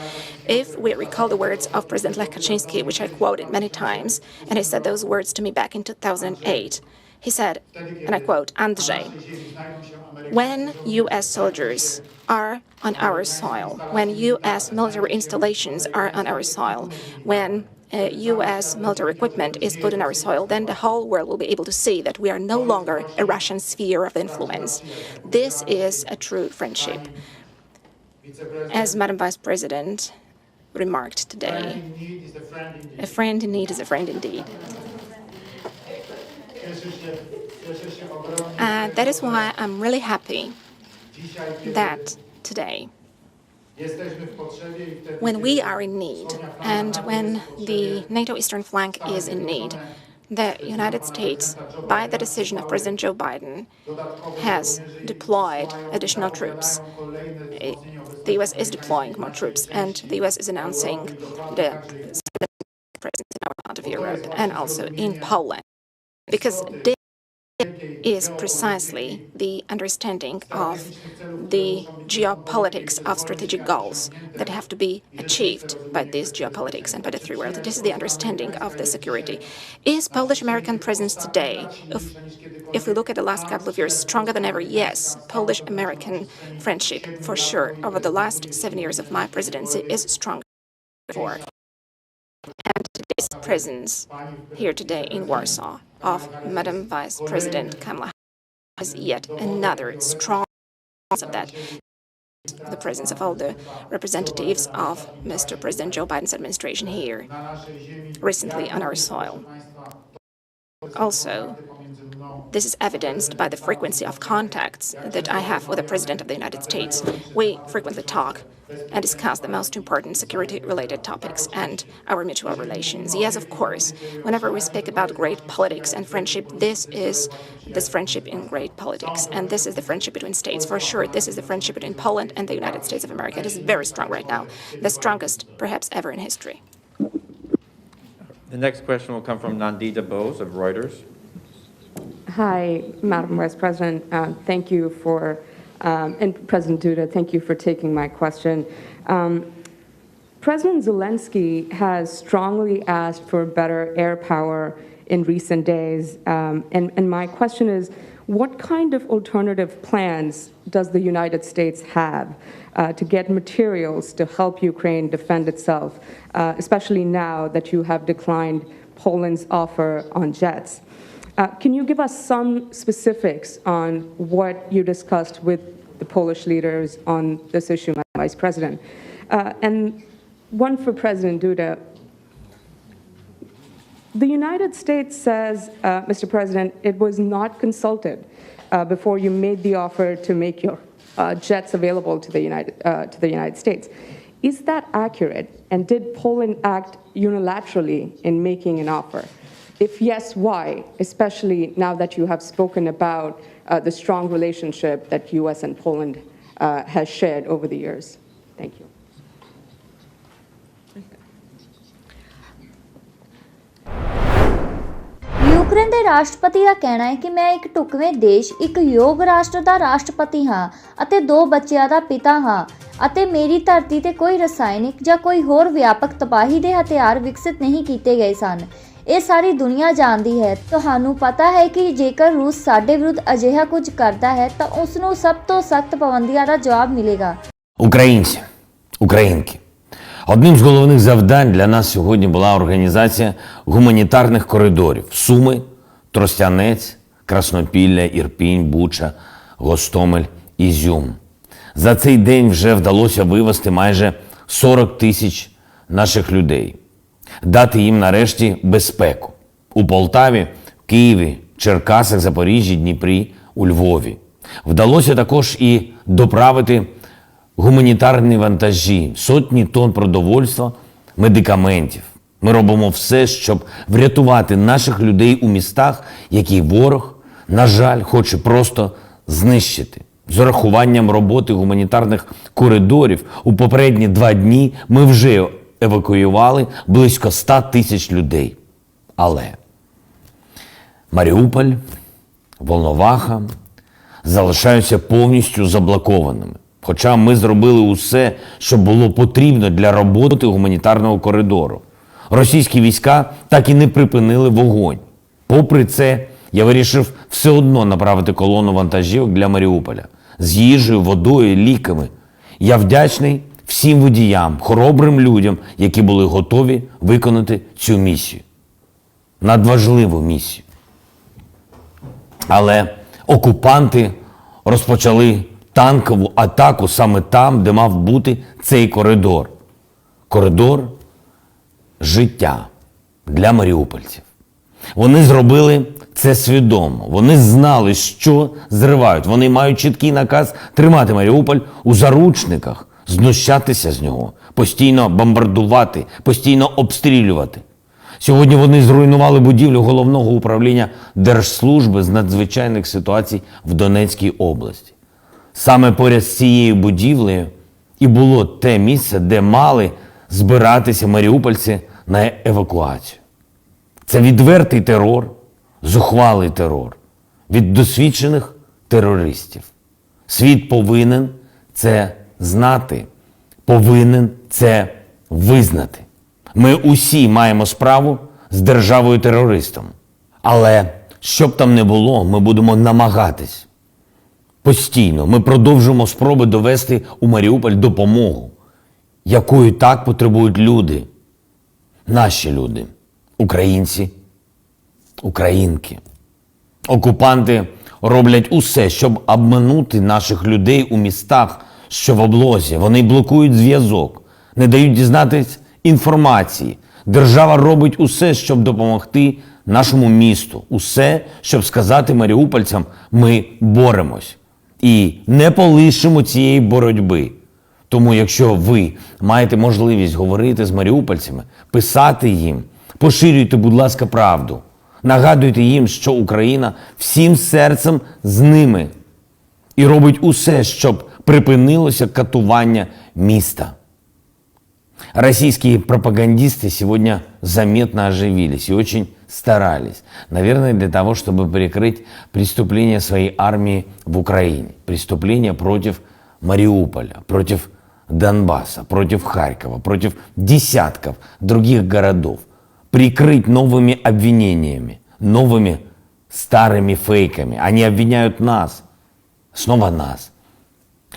If we recall the words of President Lech Kaczynski, which I quoted many times, and he said those words to me back in 2008, he said, and I quote, "Andrzej, when U.S. soldiers are on our soil, when U.S. military installations are on our soil, when U.S. military equipment is put on our soil, then the whole world will be able to see that we are no longer a Russian sphere of influence. This is a true friendship." As Madam Vice President remarked today, a friend in need is a friend indeed. That is why I'm really happy that today, when we are in need and when the NATO eastern flank is in need, the United States, by the decision of President Joe Biden, has deployed additional troops. the U.S. is deploying more troops, and the U.S. is announcing the presence in our part of Europe and also in Poland, because this is precisely the understanding of the geopolitics of strategic goals that have to be achieved by this geopolitics and by the three worlds. This is the understanding of the security. Is Polish-American presence today, if we look at the last couple of years, stronger than ever? Yes. Polish-American friendship, for sure, over the last 7 years of my presidency is stronger than before. And this presence here today in Warsaw of Madam Vice President Kamala Harris is yet another strong of that. The presence of all the representatives of Mr. President Joe Biden's administration here recently on our soil. Also, this is evidenced by the frequency of contacts that I have with the President of the United States. We frequently talk and discuss the most important security-related topics and our mutual relations. Yes, of course, whenever we speak about great politics and friendship, this is this friendship in great politics, and this is the friendship between states. For sure, this is the friendship between Poland and the United States of America. It is very strong right now, the strongest perhaps ever in history. The next question will come from Nandita Bose of Reuters. Hi, Madam Vice President. Thank you for, and President Duda, thank you for taking my question. President Zelensky has strongly asked for better air power in recent days. And my question is, what kind of alternative plans does the United States have to get materials to help Ukraine defend itself, especially now that you have declined Poland's offer on jets? Can you give us some specifics on what you discussed with the Polish leaders on this issue, Madam Vice President? And one for President Duda. The United States says, Mr. President, it was not consulted before you made the offer to make your jets available to the United States. Is that accurate? And did Poland act unilaterally in making an offer? If yes, why? Especially now that you have spoken about the strong relationship that U.S. and Poland has shared over the years. Thank you. Ukraine ਦੇ ਰਾਸ਼ਟਰਪਤੀ ਦਾ ਕਹਿਣਾ ਹੈ ਕਿ ਮੈਂ ਇੱਕ ਢੁਕਵੇਂ ਦੇਸ਼, ਇੱਕ ਯੋਗ ਰਾਸ਼ਟਰ ਦਾ ਰਾਸ਼ਟਰਪਤੀ ਹਾਂ ਅਤੇ 2 ਬੱਚਿਆਂ ਦਾ ਪਿਤਾ ਹਾਂ ਅਤੇ ਮੇਰੀ ਧਰਤੀ ਤੇ ਕੋਈ ਰਸਾਇਣਿਕ ਜਾਂ ਕੋਈ ਹੋਰ ਵਿਆਪਕ ਤਬਾਹੀ ਦੇ ਹਥਿਆਰ ਵਿਕਸਿਤ ਨਹੀਂ ਕੀਤੇ ਗਏ ਸਨ। ਇਹ ਸਾਰੀ ਦੁਨੀਆ ਜਾਣਦੀ ਹੈ। ਤੁਹਾਨੂੰ ਪਤਾ ਹੈ ਕਿ ਜੇਕਰ ਰੂਸ ਸਾਡੇ ਵਿਰੁੱਧ ਅਜਿਹਾ ਕੁਝ ਕਰਦਾ ਹੈ ਤਾਂ ਉਸ ਨੂੰ ਸਭ ਤੋਂ ਸਖਤ ਪਾਬੰਦੀਆਂ ਦਾ ਜਵਾਬ ਮਿਲੇਗਾ। Українці, українки, одним з головних завдань для нас сьогодні була організація гуманітарних коридорів Суми, Тростянець, Краснопілля, Ірпінь, Буча, Гостомель, Ізюм. За цей день вже вдалося вивезти майже 40 тисяч наших людей, дати їм нарешті безпеку у Полтаві, в Києві, Черкасах, Запоріжжі, Дніпрі, у Львові. Вдалося також і доправити гуманітарні вантажі, сотні тонн продовольства, медикаментів. Ми робимо все, щоб врятувати наших людей у містах, які ворог, на жаль, хоче просто знищити. З урахуванням роботи гуманітарних коридорів у попередні 2 дні ми вже евакуювали близько 100 тисяч людей. Але Маріуполь, Волноваха залишаються повністю заблокованими. Хоча ми зробили усе, що було потрібно для роботи гуманітарного коридору. Російські війська так і не припинили вогонь. Попри це, я вирішив все одно направити колону вантажівок для Маріуполя. З їжею, водою, ліками. Я вдячний всім водіям, хоробрим людям, які були готові виконати цю місію. Надважливу місію. Але окупанти розпочали танкову атаку саме там, де мав бути цей коридор. Коридор життя для маріупольців. Вони зробили це свідомо. Вони знали, що зривають. Вони мають чіткий наказ тримати Маріуполь у заручниках, знущатися з нього, постійно бомбардувати, постійно обстрілювати. Сьогодні вони зруйнували будівлю Головного управління Держслужби з надзвичайних ситуацій в Донецькій області. Саме поряд з цією будівлею і було те місце, де мали збиратися маріупольці на евакуацію. Це відвертий терор, зухвалий терор від досвідчених терористів. Світ повинен це знати, повинен це визнати. Ми усі маємо справу з державою-терористом. Але що б там не було, ми будемо намагатись. Постійно ми продовжуємо спроби довести у Маріуполь допомогу, якої так потребують люди. Наші люди. Українці, українки. Окупанти роблять усе, щоб обманути наших людей у містах, що в облозі. Вони блокують зв'язок, не дають дізнатись інформації. Держава робить усе, щоб допомогти нашому місту. Усе, щоб сказати маріупольцям, ми боремось. І не полишимо цієї боротьби. Тому якщо ви маєте можливість говорити з маріупольцями, писати їм, поширюйте, будь ласка, правду. Нагадуйте їм, що Україна всім серцем з ними і робить усе, щоб припинилося катування міста. Российские пропагандисты сегодня заметно оживились и очень старались. Наверное, для того, чтобы прикрыть преступления своей армии в Украине. Преступления против Мариуполя, против Донбасса, против Харькова, против десятков других городов. Прикрыть новыми обвинениями, новыми старыми фейками. Они обвиняют нас, снова нас,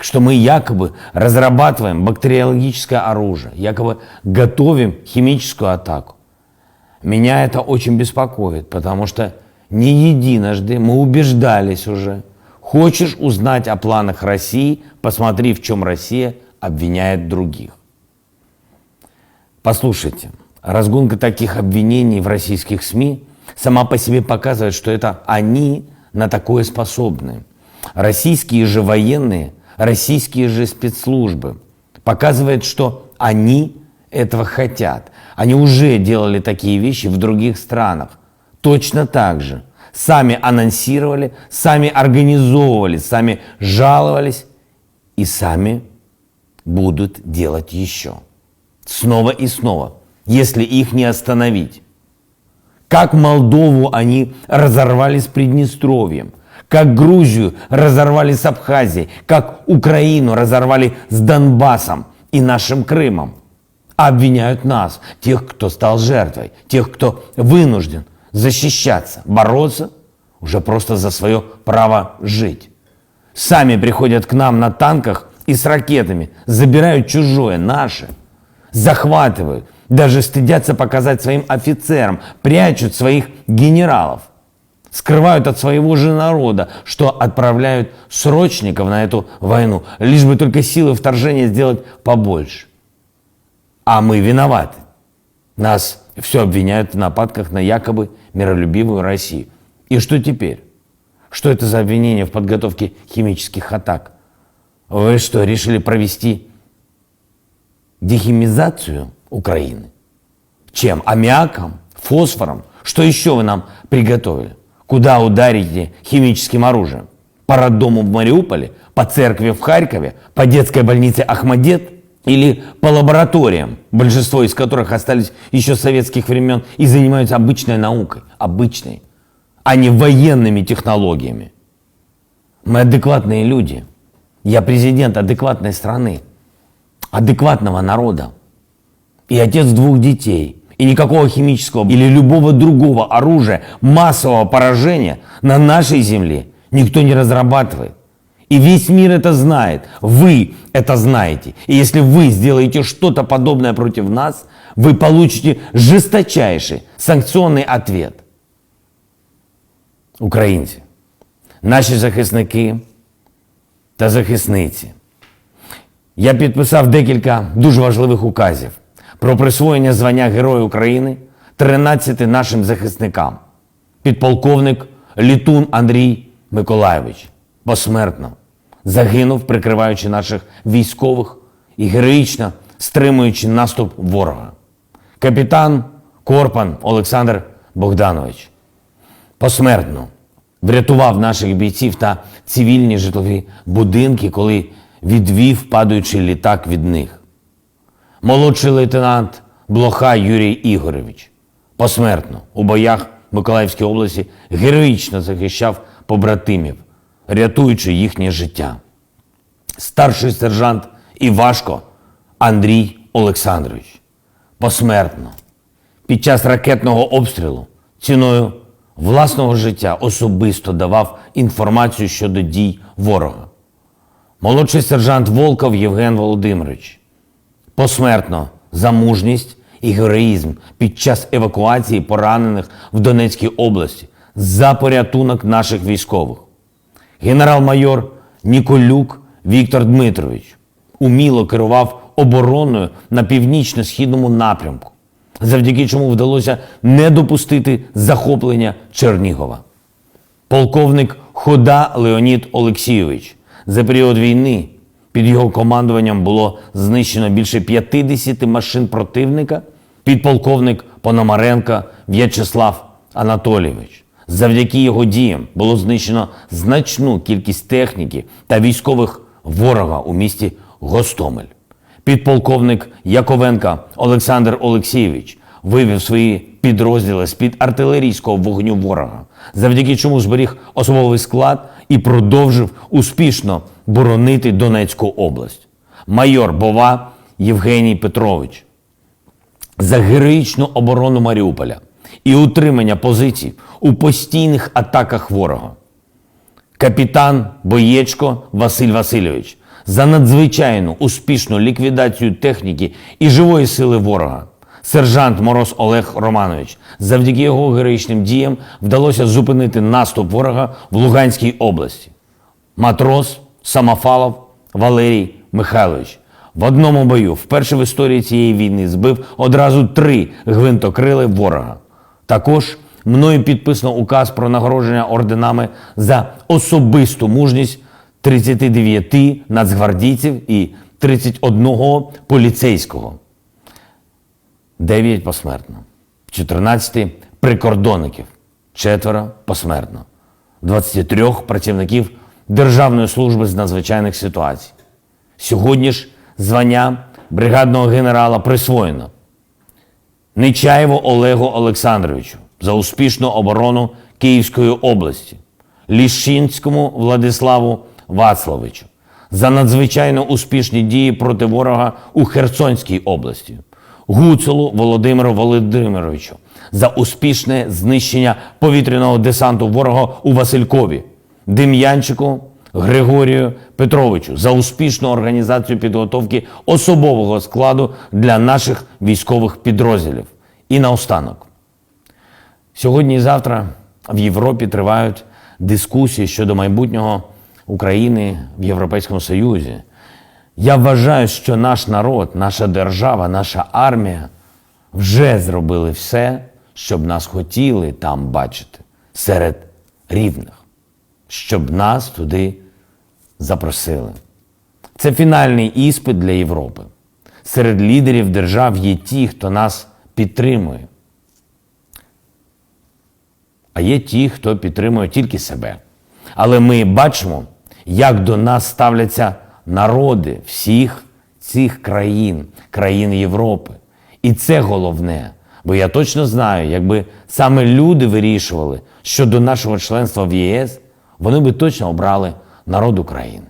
что мы якобы разрабатываем бактериологическое оружие, якобы готовим химическую атаку. Меня это очень беспокоит, потому что не единожды мы убеждались уже. Хочешь узнать о планах России, посмотри, в чем Россия обвиняет других. Послушайте, разгонка таких обвинений в российских СМИ сама по себе показывает, что это они на такое способны. Российские же военные, российские же спецслужбы показывают, что они этого хотят. Они уже делали такие вещи в других странах. Точно так же. Сами анонсировали, сами организовывали, сами жаловались и сами будут делать еще. Снова и снова, если их не остановить. Как Молдову они разорвали с Приднестровьем, как Грузию разорвали с Абхазией, как Украину разорвали с Донбассом и нашим Крымом. Обвиняют нас, тех, кто стал жертвой, тех, кто вынужден защищаться, бороться уже просто за свое право жить. Сами приходят к нам на танках и с ракетами, забирают чужое, наше, захватывают, даже стыдятся показать своим офицерам, прячут своих генералов, скрывают от своего же народа, что отправляют срочников на эту войну, лишь бы только силы вторжения сделать побольше. А мы виноваты. Нас все обвиняют в нападках на якобы миролюбивую Россию. И что теперь? Что это за обвинение в подготовке химических атак? Вы что, решили провести дехимизацию Украины? Чем? Аммиаком? Фосфором? Что еще вы нам приготовили? Куда ударите химическим оружием? По роддому в Мариуполе? По церкви в Харькове? По детской больнице Ахмадет? Или по лабораториям, большинство из которых остались еще с советских времен и занимаются обычной наукой, обычной, а не военными технологиями? Мы адекватные люди. Я президент адекватной страны, адекватного народа. И отец 2 детей. И никакого химического или любого другого оружия массового поражения на нашей земле никто не разрабатывает. И весь мир это знает. Вы это знаете. И если вы сделаете что-то подобное против нас, вы получите жесточайший санкционный ответ. Українці, наші захисники та захисниці. Я підписав декілька дуже важливих указів про присвоєння звання Героя України 13 нашим захисникам. Підполковник Літун Андрій Миколайович посмертно загинув, прикриваючи наших військових і героїчно стримуючи наступ ворога. Капітан Корпан Олександр Богданович посмертно врятував наших бійців та цивільні житлові будинки, коли відвів падаючий літак від них. Молодший лейтенант Блоха Юрій Ігорович посмертно у боях в Миколаївській області героїчно захищав побратимів, рятуючи їхнє життя. Старший сержант Івашко Андрій Олександрович посмертно під час ракетного обстрілу ціною власного життя особисто давав інформацію щодо дій ворога. Молодший сержант Волков Євген Володимирович посмертно за мужність і героїзм під час евакуації поранених в Донецькій області, за порятунок наших військових. Генерал-майор Ніколюк Віктор Дмитрович уміло керував обороною на північно-східному напрямку, завдяки чому вдалося не допустити захоплення Чернігова. Полковник Хода Леонід Олексійович. За період війни під його командуванням було знищено більше 50 машин противника. Підполковник Пономаренко В'ячеслав Анатолійович. Завдяки його діям було знищено значну кількість техніки та військових ворога у місті Гостомель. Підполковник Яковенко Олександр Олексійович вивів свої підрозділи з-під артилерійського вогню ворога, завдяки чому зберіг особовий склад і продовжив успішно боронити Донецьку область. Майор Бова Євгеній Петрович за героїчну оборону Маріуполя і утримання позицій у постійних атаках ворога. Капітан Боєчко Василь Васильович за надзвичайну успішну ліквідацію техніки і живої сили ворога. Сержант Мороз Олег Романович. Завдяки його героїчним діям вдалося зупинити наступ ворога в Луганській області. Матрос Самофалов Валерій Михайлович в одному бою вперше в історії цієї війни збив одразу 3 гвинтокрили ворога. Також мною підписано указ про нагородження орденами за особисту мужність 39 нацгвардійців і 31 поліцейського. 9 посмертно. 14 прикордонників. 4 посмертно. 23 працівників Державної служби з надзвичайних ситуацій. Сьогодні ж звання бригадного генерала присвоєно Нечаєву Олегу Олександровичу за успішну оборону Київської області, Ліщинському Владиславу Вацлавичу за надзвичайно успішні дії проти ворога у Херсонській області, Гуцулу Володимиру Володимировичу за успішне знищення повітряного десанту ворога у Василькові, Дем'янчику Григорію Петровичу за успішну організацію підготовки особового складу для наших військових підрозділів. І наостанок. Сьогодні і завтра в Європі тривають дискусії щодо майбутнього України в Європейському Союзі. Я вважаю, що наш народ, наша держава, наша армія вже зробили все, щоб нас хотіли там бачити серед рівних, щоб нас туди запросили. Це фінальний іспит для Європи. Серед лідерів держав є ті, хто нас підтримує. А є ті, хто підтримує тільки себе. Але ми бачимо, як до нас ставляться народи всіх цих країн Європи. І це головне. Бо я точно знаю, якби саме люди вирішували щодо нашого членства в ЄС, вони би точно обрали народ України.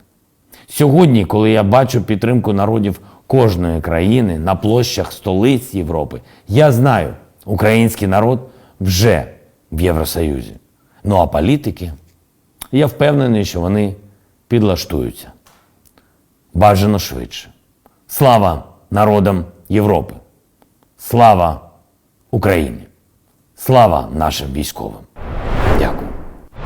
Сьогодні, коли я бачу підтримку народів кожної країни на площах столиць Європи, я знаю, український народ вже в Євросоюзі. Ну а політики, я впевнений, що вони підлаштуються. Бажано швидше. Слава народам Європи! Слава Україні! Слава нашим військовим! Дякую.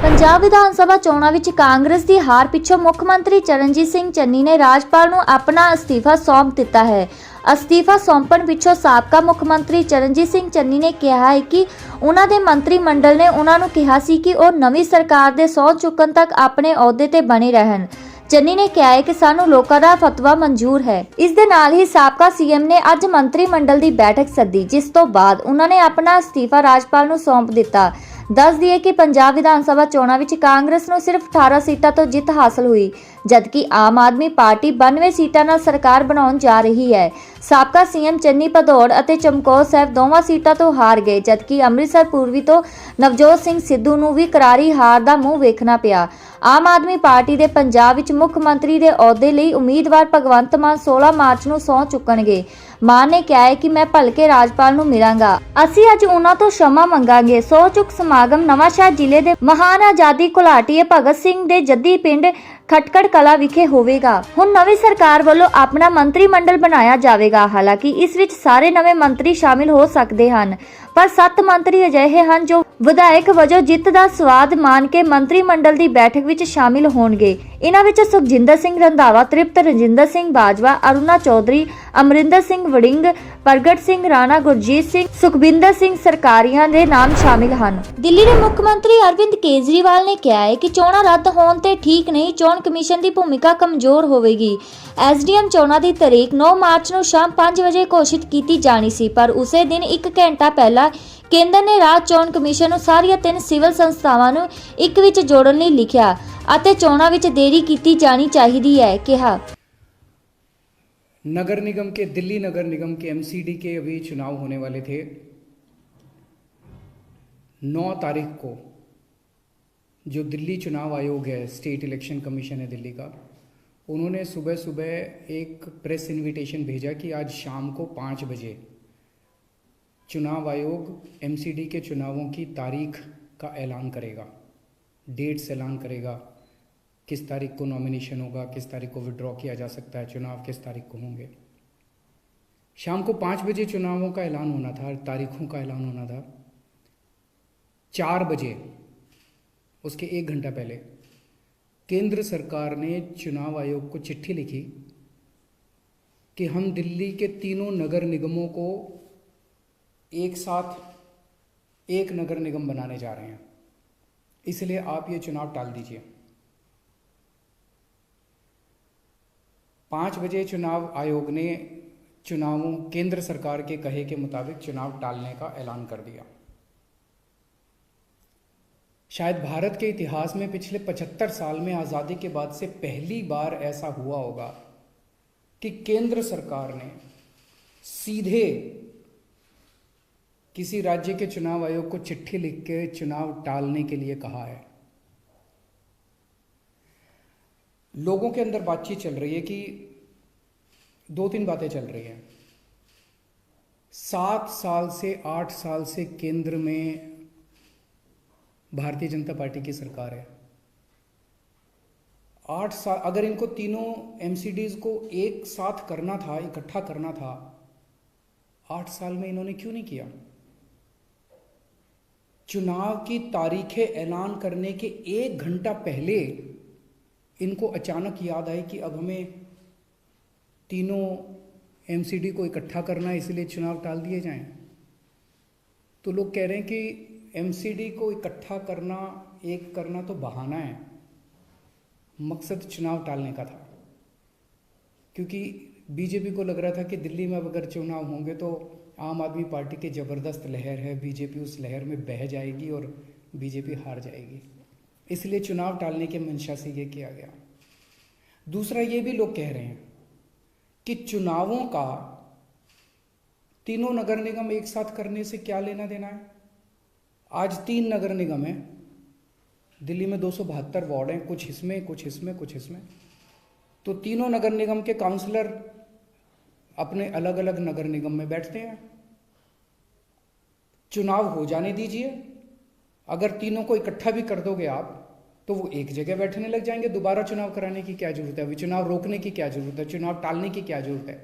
ਪੰਜਾਬ ਵਿਧਾਨ ਸਭਾ ਚੋਣਾਂ ਵਿੱਚ ਕਾਂਗਰਸ ਦੀ ਹਾਰ ਪਿੱਛੋਂ ਮੁੱਖ ਮੰਤਰੀ ਚਰਨਜੀਤ ਸਿੰਘ ਚੰਨੀ ਨੇ ਰਾਜਪਾਲ ਨੂੰ ਆਪਣਾ ਅਸਤੀਫਾ ਸੌਂਪ ਦਿੱਤਾ ਹੈ। ਅਸਤੀਫਾ ਸੌਂਪਣ ਪਿੱਛੋਂ ਸਾਬਕਾ ਮੁੱਖ ਮੰਤਰੀ ਚਰਨਜੀਤ ਸਿੰਘ ਚੰਨੀ ਨੇ ਕਿਹਾ ਹੈ ਕਿ ਉਹਨਾਂ ਦੇ ਮੰਤਰੀ ਮੰਡਲ ਨੇ ਉਹਨਾਂ ਨੂੰ ਕਿਹਾ ਸੀ ਕਿ ਉਹ ਨਵੀਂ ਸਰਕਾਰ ਦੇ ਸਹੁੰ ਚੁੱਕਣ ਤੱਕ ਆਪਣੇ ਅਹੁਦੇ ਤੇ ਬਣੇ ਰਹਿਣ। ਚੰਨੀ ਨੇ ਕਿਹਾ ਹੈ ਕਿ ਸਾਨੂੰ ਲੋਕਾਂ ਦਾ ਫਤਵਾ ਮਨਜ਼ੂਰ ਹੈ। ਇਸ ਦੇ ਨਾਲ ਹੀ ਸਾਬਕਾ ਸੀਐਮ ਨੇ ਅੱਜ ਮੰਤਰੀ ਮੰਡਲ ਦੀ ਬੈਠਕ ਸੱਦੀ, ਜਿਸ ਤੋਂ ਬਾਅਦ ਉਹਨਾਂ ਨੇ ਆਪਣਾ ਅਸਤੀਫਾ ਰਾਜਪਾਲ ਨੂੰ ਸੌਂਪ ਦਿੱਤਾ। ਦੱਸ ਦਈਏ ਕਿ ਪੰਜਾਬ ਵਿਧਾਨ ਸਭਾ ਚੋਣਾਂ ਵਿੱਚ ਕਾਂਗਰਸ ਨੂੰ ਸਿਰਫ 18 ਸੀਟਾਂ ਤੋਂ ਜਿੱਤ ਹਾਸਲ ਹੋਈ, ਜਦਕਿ ਆਮ ਆਦਮੀ ਪਾਰਟੀ 92 ਸੀਟਾਂ ਨਾਲ ਸਰਕਾਰ ਬਣਾਉਣ ਜਾ ਰਹੀ ਹੈ। ਸਾਬਕਾ ਸੀਐਮ ਚੰਨੀ ਭਦੌੜ ਅਤੇ ਚਮਕੌਰ ਸਾਹਿਬ ਦੋਵਾਂ ਸੀਟਾਂ ਤੋਂ ਹਾਰ ਗਏ, ਜਦਕਿ ਅੰਮ੍ਰਿਤਸਰ ਪੂਰਬੀ ਤੋਂ ਨਵਜੋਤ ਸਿੰਘ ਸਿੱਧੂ ਨੂੰ ਵੀ ਕਰਾਰੀ ਹਾਰ ਦਾ ਮੂੰਹ ਵੇਖਣਾ ਪਿਆ। ਆਮ ਆਦਮੀ ਪਾਰਟੀ ਦੇ ਪੰਜਾਬ ਵਿੱਚ ਮੁੱਖ ਮੰਤਰੀ ਦੇ ਅਹੁਦੇ ਲਈ ਉਮੀਦਵਾਰ ਭਗਵੰਤ ਮਾਨ 16 ਮਾਰਚ ਨੂੰ ਸਹੁੰ ਚੁੱਕਣਗੇ। ਮਾਨ ਨੇ ਕਿਹਾ ਹੈ ਕਿ ਮੈਂ ਭਲਕੇ ਰਾਜਪਾਲ ਨੂੰ ਮਿਲਾਂਗਾ, ਅਸੀਂ ਅੱਜ ਉਹਨਾਂ ਤੋਂ क्षमा ਮੰਗਾਂਗੇ। ਸਹੁੰ ਚੁੱਕ ਸਮਾਗਮ ਨਵਾਂਸ਼ਹਿਰ ਜ਼ਿਲ੍ਹੇ ਦੇ ਮਹਾਨ ਆਜ਼ਾਦੀ ਘੁਲਾਟੀਏ ਭਗਤ ਸਿੰਘ ਦੇ ਜੱਦੀ ਪਿੰਡ ਖਟਕੜ ਕਲਾ ਵਿਖੇ ਹੋਵੇਗਾ। ਹੁਣ ਨਵੀਂ ਸਰਕਾਰ ਵੱਲੋਂ ਆਪਣਾ ਮੰਤਰੀ ਮੰਡਲ ਬਣਾਇਆ ਜਾਵੇਗਾ। ਹਾਲਾਂਕਿ ਇਸ ਵਿੱਚ ਸਾਰੇ ਨਵੇਂ ਮੰਤਰੀ ਸ਼ਾਮਿਲ ਹੋ ਸਕਦੇ ਹਨ, ਪਰ 7 ਮੰਤਰੀ ਅਜਿਹੇ ਹਨ ਜੋ ਵਿਧਾਇਕ ਵਜੋਂ ਜਿੱਤ ਦਾ ਸਵਾਦ ਮਾਣ ਕੇ ਮੰਤਰੀ ਮੰਡਲ ਦੀ ਬੈਠਕ ਵਿੱਚ ਸ਼ਾਮਿਲ ਹੋਣਗੇ। ਇਹਨਾਂ ਵਿੱਚ ਸੁਖਜਿੰਦਰ ਸਿੰਘ ਰੰਧਾਵਾ, ਤ੍ਰਿਪਤ ਰਜਿੰਦਰ ਸਿੰਘ ਬਾਜਵਾ, ਅਰੁਣਾ ਚੌਧਰੀ, ਅਮਰਿੰਦਰ ਸਿੰਘ ਵੜਿੰਗ, ਪ੍ਰਗਟ ਸਿੰਘ ਰਾਣਾ, ਗੁਰਜੀਤ ਸਿੰਘ, ਸੁਖਬਿੰਦਰ ਸਿੰਘ ਸਰਕਾਰੀਆ ਦੇ ਨਾਮ ਸ਼ਾਮਿਲ ਹਨ। ਦਿੱਲੀ ਦੇ ਮੁੱਖ ਮੰਤਰੀ ਅਰਵਿੰਦ ਕੇਜਰੀਵਾਲ ਨੇ ਕਿਹਾ ਹੈ ਕਿ ਚੋਣਾਂ ਰੱਦ ਹੋਣ ਤੇ ਠੀਕ ਨਹੀਂ, ਚੋਣ ਕਮਿਸ਼ਨ ਦੀ ਭੂਮਿਕਾ ਕਮਜ਼ੋਰ ਹੋਵੇਗੀ। ਐਸਡੀਐਮ ਚੋਣਾਂ ਦੀ ਤਾਰੀਖ 9 ਮਾਰਚ ਨੂੰ ਸ਼ਾਮ 5 ਵਜੇ ਘੋਸ਼ਿਤ ਕੀਤੀ ਜਾਣੀ ਸੀ, ਪਰ ਉਸੇ ਦਿਨ 1 ਘੰਟਾ ਪਹਿਲਾਂ ਕੇਂਦਰ ਨੇ ਰਾਜ ਚੋਣ ਕਮਿਸ਼ਨ ਨੂੰ ਸਾਰੀਆਂ 3 ਸਿਵਲ ਸੰਸਥਾਵਾਂ ਨੂੰ ਇੱਕ ਵਿੱਚ ਜੋੜਨ ਲਈ ਲਿਖਿਆ ਅਤੇ ਚੋਣਾਂ ਵਿੱਚ ਦੇਰੀ ਕੀਤੀ ਜਾਣੀ ਚਾਹੀਦੀ ਹੈ। ਕਿਹਾ नगर निगम के दिल्ली नगर निगम के एमसीडी के अभी चुनाव होने वाले थे। 9 तारीख को जो दिल्ली चुनाव आयोग है, स्टेट इलेक्शन कमीशन है दिल्ली का, उन्होंने सुबह सुबह एक प्रेस इनविटेशन भेजा कि आज शाम को 5 बजे चुनाव आयोग एमसीडी के चुनावों की तारीख का ऐलान करेगा, डेट्स ऐलान करेगा, किस तारीख को नॉमिनेशन होगा, किस तारीख को विड्रॉ किया जा सकता है, चुनाव किस तारीख को होंगे। शाम को 5 बजे चुनावों का ऐलान होना था, तारीखों का ऐलान होना था। 4 बजे, उसके 1 घंटा पहले, केंद्र सरकार ने चुनाव आयोग को चिट्ठी लिखी कि हम दिल्ली के तीनों नगर निगमों को एक साथ एक नगर निगम बनाने जा रहे हैं, इसलिए आप ये चुनाव टाल दीजिए। 5 बजे चुनाव आयोग ने चुनावों केंद्र सरकार के कहे के मुताबिक चुनाव टालने का ऐलान कर दिया। शायद भारत के इतिहास में पिछले 75 साल में आज़ादी के बाद से पहली बार ऐसा हुआ होगा कि केंद्र सरकार ने सीधे किसी राज्य के चुनाव आयोग को चिट्ठी लिख के चुनाव टालने के लिए कहा है। लोगों के अंदर बातचीत चल रही है कि 2-3 बातें चल रही हैं। 7 साल से 8 साल से केंद्र में भारतीय जनता पार्टी की सरकार है। 8 साल अगर इनको तीनों एमसीडीज को एक साथ करना था, इकट्ठा करना था, 8 साल में इन्होंने क्यों नहीं किया? चुनाव की तारीखें ऐलान करने के 1 घंटा पहले इनको अचानक याद आई कि अब हमें तीनों एमसीडी को इकट्ठा करना है, इसलिए चुनाव टाल दिए जाएं। तो लोग कह रहे हैं कि एमसीडी को इकट्ठा करना, एक करना तो बहाना है, मकसद चुनाव टालने का था। क्योंकि बीजेपी को लग रहा था कि दिल्ली में अब अगर चुनाव होंगे तो आम आदमी पार्टी की ज़बरदस्त लहर है, बीजेपी उस लहर में बह जाएगी और बीजेपी हार जाएगी, इसलिए चुनाव टालने के मंशा से ये किया गया। दूसरा ये भी लोग कह रहे हैं कि चुनावों का तीनों नगर निगम एक साथ करने से क्या लेना देना है। आज 3 नगर निगम हैं दिल्ली में, 272 वार्ड हैं, कुछ इसमें कुछ इसमें कुछ इसमें। तो तीनों नगर निगम के काउंसलर अपने अलग अलग नगर निगम में बैठते हैं। चुनाव हो जाने दीजिए, अगर तीनों को इकट्ठा भी कर दोगे आप तो वो एक जगह बैठने लग जाएंगे। दोबारा चुनाव कराने की क्या जरूरत है? अभी चुनाव रोकने की क्या जरूरत है? चुनाव टालने की क्या जरूरत है?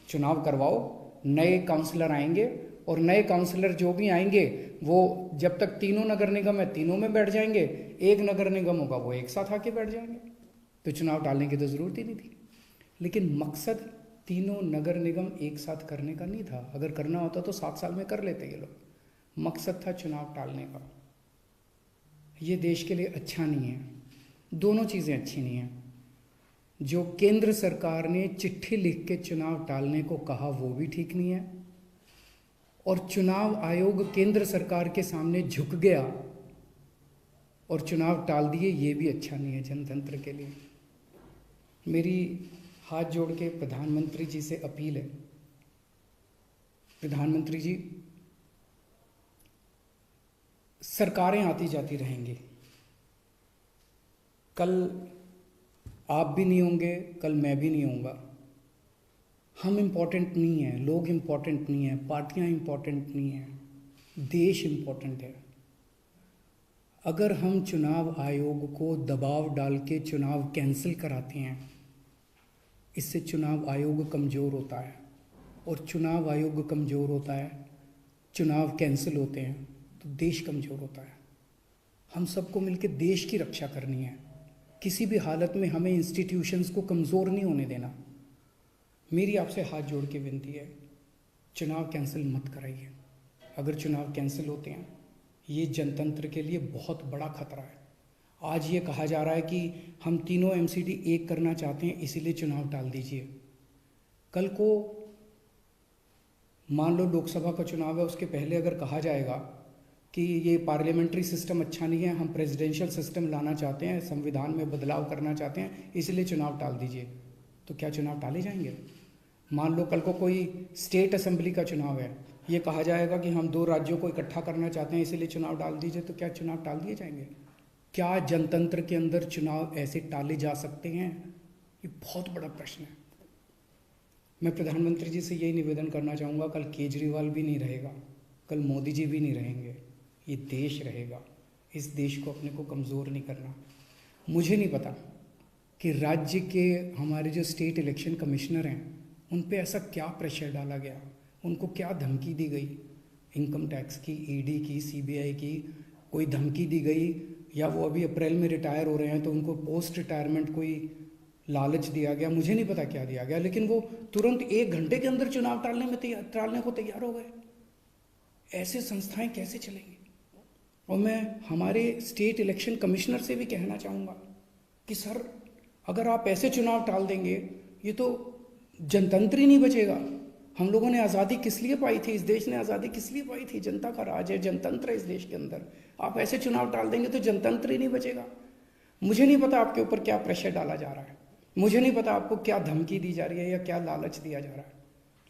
चुनाव करवाओ, नए काउंसलर आएंगे और नए काउंसलर जो भी आएंगे वो जब तक तीनों नगर निगम है तीनों में बैठ जाएंगे, एक नगर निगम होगा वो एक साथ आके बैठ जाएंगे। तो चुनाव टालने की तो जरूरत ही नहीं थी। लेकिन मकसद तीनों नगर निगम एक साथ करने का नहीं था। अगर करना होता तो 7 साल में कर लेते ये लोग। मकसद था चुनाव टालने का। ये देश के लिए अच्छा नहीं है, दोनों चीज़ें अच्छी नहीं हैं। जो केंद्र सरकार ने चिट्ठी लिख के चुनाव टालने को कहा वो भी ठीक नहीं है, और चुनाव आयोग केंद्र सरकार के सामने झुक गया और चुनाव टाल दिए, ये भी अच्छा नहीं है जनतंत्र के लिए। मेरी हाथ जोड़ के प्रधानमंत्री जी से अपील है, प्रधानमंत्री जी, सरकारें आती जाती रहेंगी, कल आप भी नहीं होंगे, कल मैं भी नहीं होऊंगा। हम इम्पोर्टेंट नहीं हैं, लोग इम्पोर्टेंट नहीं हैं, पार्टियां इम्पोर्टेंट नहीं हैं, देश इम्पोर्टेंट है। अगर हम चुनाव आयोग को दबाव डाल के चुनाव कैंसिल कराते हैं, इससे चुनाव आयोग कमज़ोर होता है, और चुनाव आयोग कमज़ोर होता है, चुनाव कैंसिल होते हैं तो देश कमज़ोर होता है। हम सबको मिलकर देश की रक्षा करनी है, किसी भी हालत में हमें इंस्टीट्यूशंस को कमज़ोर नहीं होने देना। मेरी आपसे हाथ जोड़ के विनती है, चुनाव कैंसिल मत कराइए। अगर चुनाव कैंसिल होते हैं, ये जनतंत्र के लिए बहुत बड़ा खतरा है। आज ये कहा जा रहा है कि हम तीनों एमसीडी एक करना चाहते हैं, इसीलिए चुनाव टाल दीजिए। कल को मान लो लोकसभा का चुनाव है, उसके पहले अगर कहा जाएगा कि ये पार्लियामेंट्री सिस्टम अच्छा नहीं है, हम प्रेसिडेंशियल सिस्टम लाना चाहते हैं, संविधान में बदलाव करना चाहते हैं, इसलिए चुनाव टाल दीजिए, तो क्या चुनाव टाले जाएंगे? मान लो कल को कोई स्टेट असेंबली का चुनाव है, ये कहा जाएगा कि हम 2 राज्यों को इकट्ठा करना चाहते हैं, इसलिए चुनाव टाल दीजिए, तो क्या चुनाव टाल दिए जाएंगे? क्या जनतंत्र के अंदर चुनाव ऐसे टाले जा सकते हैं? ये बहुत बड़ा प्रश्न है। मैं प्रधानमंत्री जी से यही निवेदन करना चाहूँगा, कल केजरीवाल भी नहीं रहेगा, कल मोदी जी भी नहीं रहेंगे, ये देश रहेगा। इस देश को अपने को कमज़ोर नहीं करना। मुझे नहीं पता कि राज्य के हमारे जो स्टेट इलेक्शन कमिश्नर हैं, उन पे ऐसा क्या प्रेशर डाला गया, उनको क्या धमकी दी गई, इनकम टैक्स की, ईडी की, सीबीआई की कोई धमकी दी गई, या वो अभी अप्रैल में रिटायर हो रहे हैं तो उनको पोस्ट रिटायरमेंट कोई लालच दिया गया, मुझे नहीं पता क्या दिया गया, लेकिन वो तुरंत 1 घंटे के अंदर चुनाव टालने को तैयार हो गए। ऐसे संस्थाएं कैसे चलेंगी? और मैं हमारे स्टेट इलेक्शन कमिश्नर से भी कहना चाहूँगा कि सर, अगर आप ऐसे चुनाव टाल देंगे, ये तो जनतंत्र ही नहीं बचेगा। हम लोगों ने आज़ादी किस लिए पाई थी? इस देश ने आज़ादी किस लिए पाई थी? जनता का राज है, जनतंत्र है इस देश के अंदर। आप ऐसे चुनाव टाल देंगे तो जनतंत्र ही नहीं बचेगा। मुझे नहीं पता आपके ऊपर क्या प्रेशर डाला जा रहा है, मुझे नहीं पता आपको क्या धमकी दी जा रही है या क्या लालच दिया जा रहा है,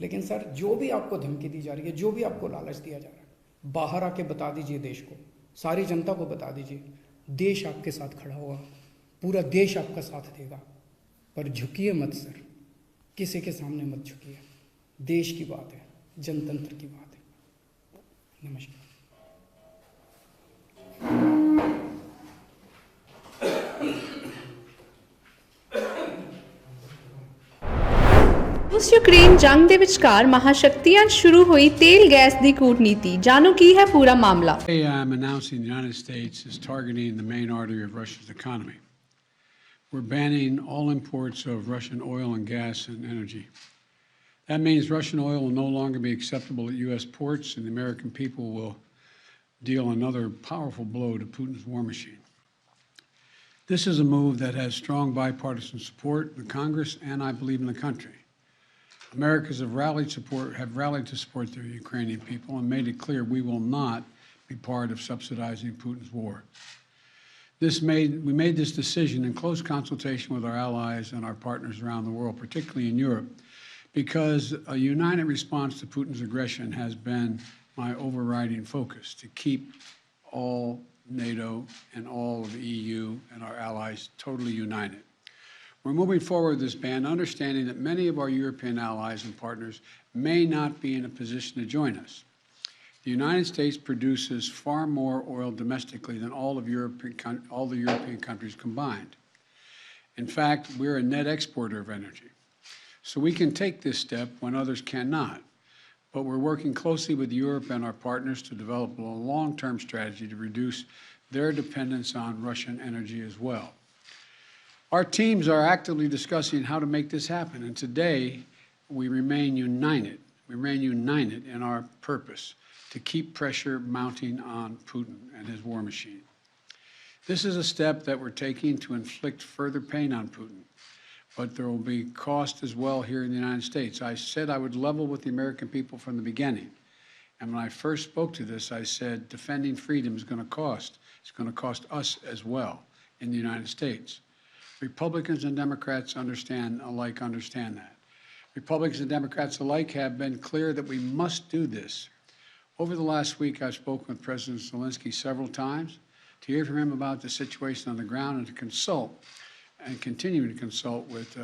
लेकिन सर, जो भी आपको धमकी दी जा रही है, जो भी आपको लालच दिया जा रहा है, बाहर आके बता दीजिए देश को, सारी जनता को बता दीजिए। देश आपके साथ खड़ा होगा, पूरा देश आपका साथ देगा, पर झुकिए मत सर, किसी के सामने मत झुकिए। देश की बात है, जनतंत्र की बात है। नमस्कार। ਉਸ ਯੂਕਰੇਨ ਜੰਗ ਦੇ ਵਿਚਕਾਰ ਮਹਾਸ਼ਕਤੀਆਂ ਸ਼ੁਰੂ ਹੋਈ ਤੇਲ ਗੈਸ ਦੀ ਕੂਟਨੀਤੀ, ਜਾਣੋ ਕੀ ਹੈ ਪੂਰਾ ਮਾਮਲਾ। I'm announcing the United States is targeting the main artery of Russia's economy. We're banning all imports of Russian oil and gas and energy. That means Russian oil will no longer be acceptable at U.S. ports, and the American people will deal another powerful blow to Putin's war machine. This is a move that has strong bipartisan support in the Congress and, I believe, in the country. Americans have rallied to support the Ukrainian people and made it clear we will not be part of subsidizing Putin's war. We made this decision in close consultation with our allies and our partners around the world, particularly in Europe, because a united response to Putin's aggression has been my overriding focus, to keep all NATO and all of the EU and our allies totally united. We're moving forward with this ban, understanding that many of our European allies and partners may not be in a position to join us. The United States produces far more oil domestically than all the European countries combined. In fact, we're a net exporter of energy. So we can take this step when others cannot. But we're working closely with Europe and our partners to develop a long-term strategy to reduce their dependence on Russian energy as well. Our teams are actively discussing how to make this happen, and today we remain united. We remain united in our purpose to keep pressure mounting on Putin and his war machine. This is a step that we're taking to inflict further pain on Putin, but there will be cost as well here in the United States. I said I would level with the American people from the beginning, and when I first spoke to this, I said defending freedom is going to cost. It's going to cost us as well in the United States. Republicans and Democrats understand that. Republicans and Democrats alike have been clear that we must do this. Over the last week, I've spoken with President Zelensky several times to hear from him about the situation on the ground and to consult and continue to consult with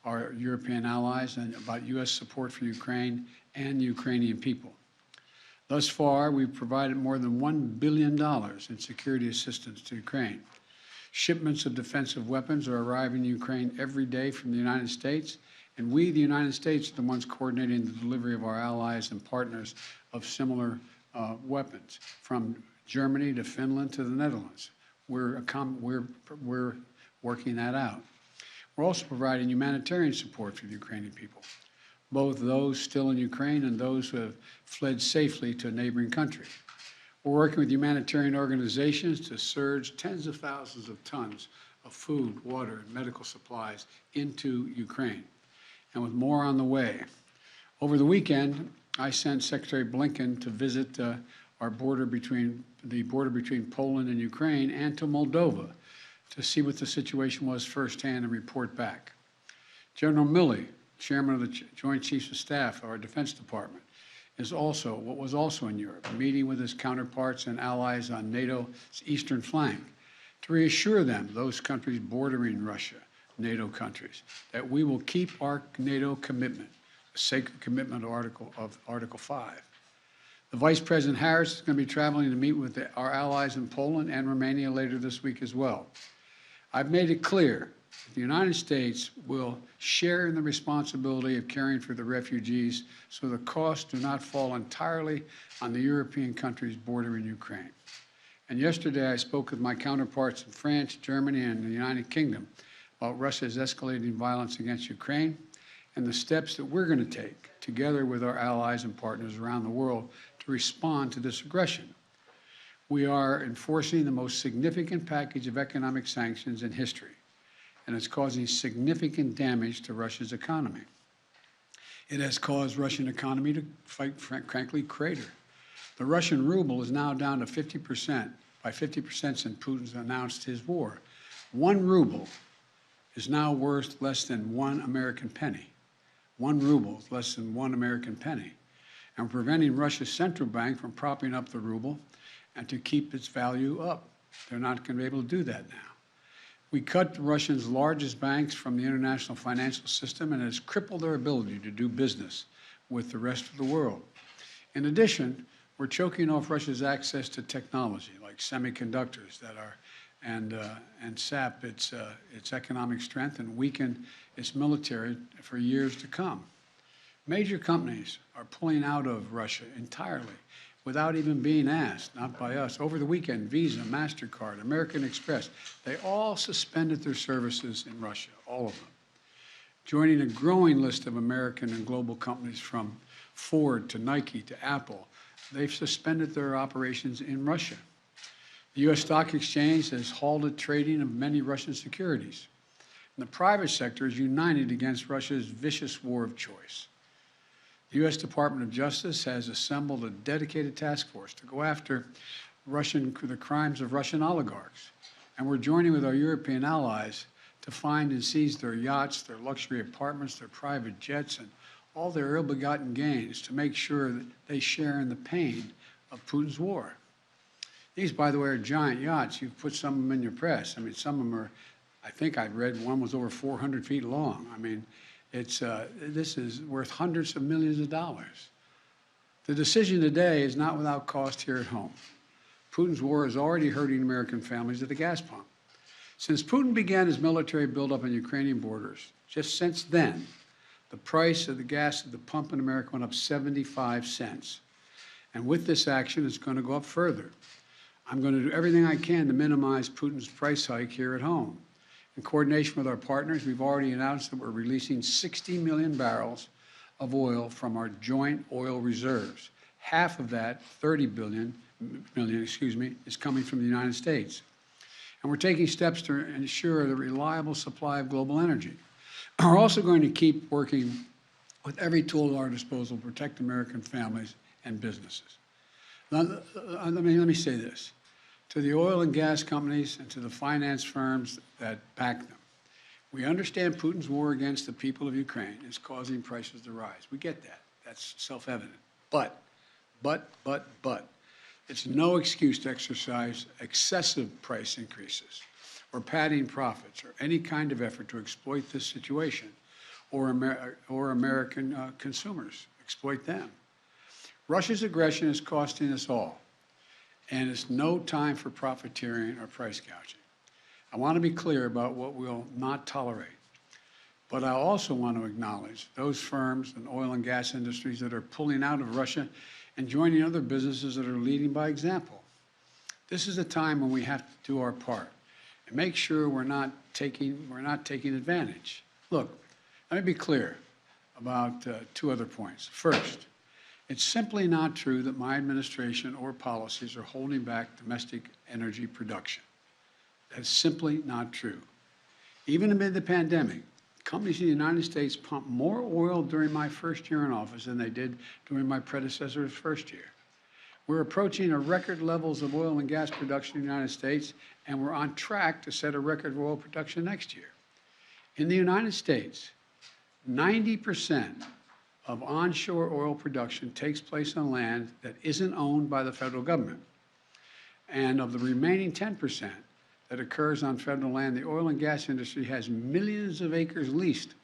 our European allies and about U.S. support for Ukraine and the Ukrainian people. Thus far, we've provided more than $1 billion in security assistance to Ukraine. Shipments of defensive weapons are arriving in Ukraine every day from the United States, and we, the United States, are the ones coordinating the delivery of our allies and partners of similar weapons, from Germany to Finland to the Netherlands. We're working that out. We're also providing humanitarian support for the Ukrainian people, both those still in Ukraine and those who have fled safely to a neighboring country. We're working with humanitarian organizations to surge tens of thousands of tons of food, water, and medical supplies into Ukraine, and with more on the way. Over the weekend, I sent Secretary Blinken to visit the border between Poland and Ukraine and to Moldova to see what the situation was firsthand and report back. General Milley, Chairman of the Joint Chiefs of Staff of our Defense Department, was also in Europe, meeting with his counterparts and allies on NATO's eastern flank to reassure them, those countries bordering Russia, NATO countries, that we will keep our NATO commitment, the sacred commitment of Article 5. The Vice President Harris is going to be traveling to meet with our allies in Poland and Romania later this week as well. I've made it clear that the United States will share in the responsibility of caring for the refugees so the costs do not fall entirely on the European countries bordering Ukraine. And yesterday I spoke with my counterparts in France, Germany, and the United Kingdom about Russia's escalating violence against Ukraine and the steps that we're going to take together with our allies and partners around the world to respond to this aggression. We are enforcing the most significant package of economic sanctions in history, and it's causing significant damage to Russia's economy. It has caused Russian economy to, frankly, crater. The Russian ruble is now down to 50%, by 50% since Putin's announced his war. 1 ruble is now worth less than 1 American penny. 1 ruble is less than 1 American penny. And we're preventing Russia's central bank from propping up the ruble and to keep its value up. They're not going to be able to do that now. We cut Russia's largest banks from the international financial system, and it has crippled their ability to do business with the rest of the world. In addition, we're choking off Russia's access to technology like semiconductors that are and sap its economic strength and weaken its military for years to come. Major companies are pulling out of Russia entirely without even being asked, not by us. Over the weekend, Visa, MasterCard, American Express, they all suspended their services in Russia, all of them, joining a growing list of American and global companies from Ford to Nike to Apple. They've suspended their operations in Russia. The U.S. Stock Exchange has halted trading of many Russian securities. And the private sector is united against Russia's vicious war of choice. The U.S. Department of Justice has assembled a dedicated task force to go after the crimes of Russian oligarchs. And we're joining with our European allies to find and seize their yachts, their luxury apartments, their private jets, and all their ill-begotten gains to make sure that they share in the pain of Putin's war. These, by the way, are giant yachts. You've put some of them in your press. I mean, some of them are, I think I read one was over 400 feet long. I mean, this is worth hundreds of millions of dollars. The decision today is not without cost here at home. Putin's war is already hurting American families at the gas pump. Since Putin began his military buildup on Ukrainian borders, just since then, the price of the gas at the pump in America went up 75 cents. And with this action, it's going to go up further. I'm going to do everything I can to minimize Putin's price hike here at home. In coordination with our partners, we've already announced that we're releasing 60 million barrels of oil from our joint oil reserves. Half of that, 30 million, is coming from the United States. And we're taking steps to ensure the reliable supply of global energy. We're also going to keep working with every tool at our disposal to protect American families and businesses. Now, let me say this. to the oil and gas companies and to the finance firms that back them. We understand Putin's war against the people of Ukraine is causing prices to rise. We get that. That's self-evident. But, it's no excuse to exercise excessive price increases or padding profits or any kind of effort to exploit this situation or American consumers, exploit them. Russia's aggression is costing us all, and it's no time for profiteering or price gouging. I want to be clear about what we'll not tolerate, but I also want to acknowledge those firms and oil and gas industries that are pulling out of Russia and joining other businesses that are leading by example. This is a time when we have to do our part and make sure we're not taking advantage. Look, let me be clear about two other points. First, it's simply not true that my administration or policies are holding back domestic energy production. That's simply not true. Even amid the pandemic, companies in the United States pumped more oil during my first year in office than they did during my predecessor's first year. We're approaching a record levels of oil and gas production in the United States, and we're on track to set a record of oil production next year. In the United States, 90% of onshore oil production takes place on land that isn't owned by the federal government. And of the remaining 10% that occurs on federal land, the oil and gas industry has millions of acres leased.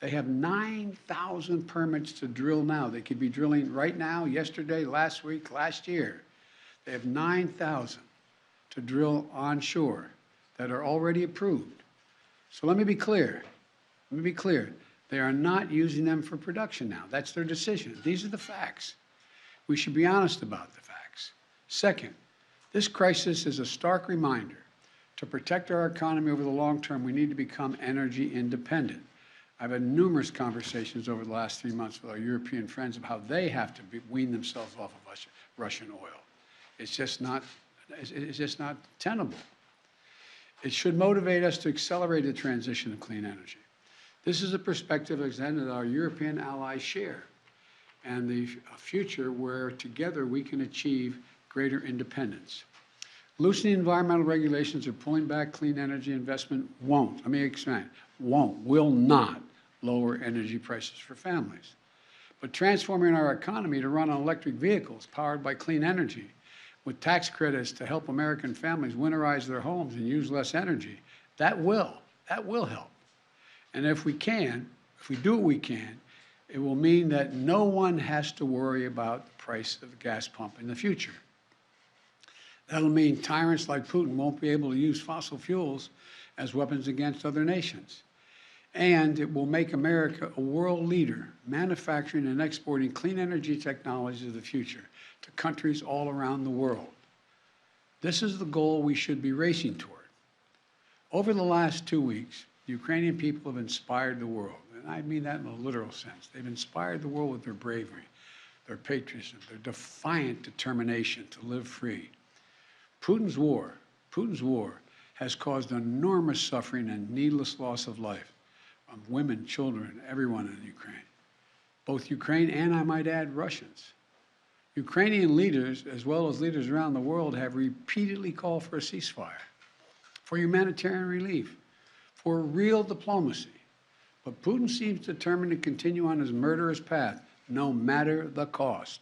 They have 9,000 permits to drill now. They could be drilling right now, yesterday, last week, last year. They have 9,000 to drill onshore that are already approved. So let me be clear. Let me be clear. They are not using them for production now. That's their decision. These are the facts. We should be honest about the facts. Second, this crisis is a stark reminder to protect our economy over the long term, we need to become energy independent. I've had numerous conversations over the last 3 months with our European friends of how they have to wean themselves off of Russian oil. It's just not tenable. It should motivate us to accelerate the transition to clean energy. This is a perspective that our European allies share, and the future where together we can achieve greater independence. Loosening environmental regulations or pulling back clean energy investment won't, let me expand, will not lower energy prices for families. But transforming our economy to run on electric vehicles powered by clean energy with tax credits to help American families winterize their homes and use less energy, that will help. And if we do what we can, it will mean that no one has to worry about the price of the gas pump in the future. That'll mean tyrants like Putin won't be able to use fossil fuels as weapons against other nations. And it will make America a world leader, manufacturing and exporting clean energy technologies of the future to countries all around the world. This is the goal we should be racing toward. Over the last 2 weeks, the Ukrainian people have inspired the world, and I mean that in a literal sense. They've inspired the world with their bravery, their patriotism, their defiant determination to live free. Putin's war has caused enormous suffering and needless loss of life from women, children, everyone in Ukraine. Both Ukraine and, I might add, Russians. Ukrainian leaders, as well as leaders around the world, have repeatedly called for a ceasefire, for humanitarian relief, for real diplomacy. But Putin seems determined to continue on his murderous path, no matter the cost.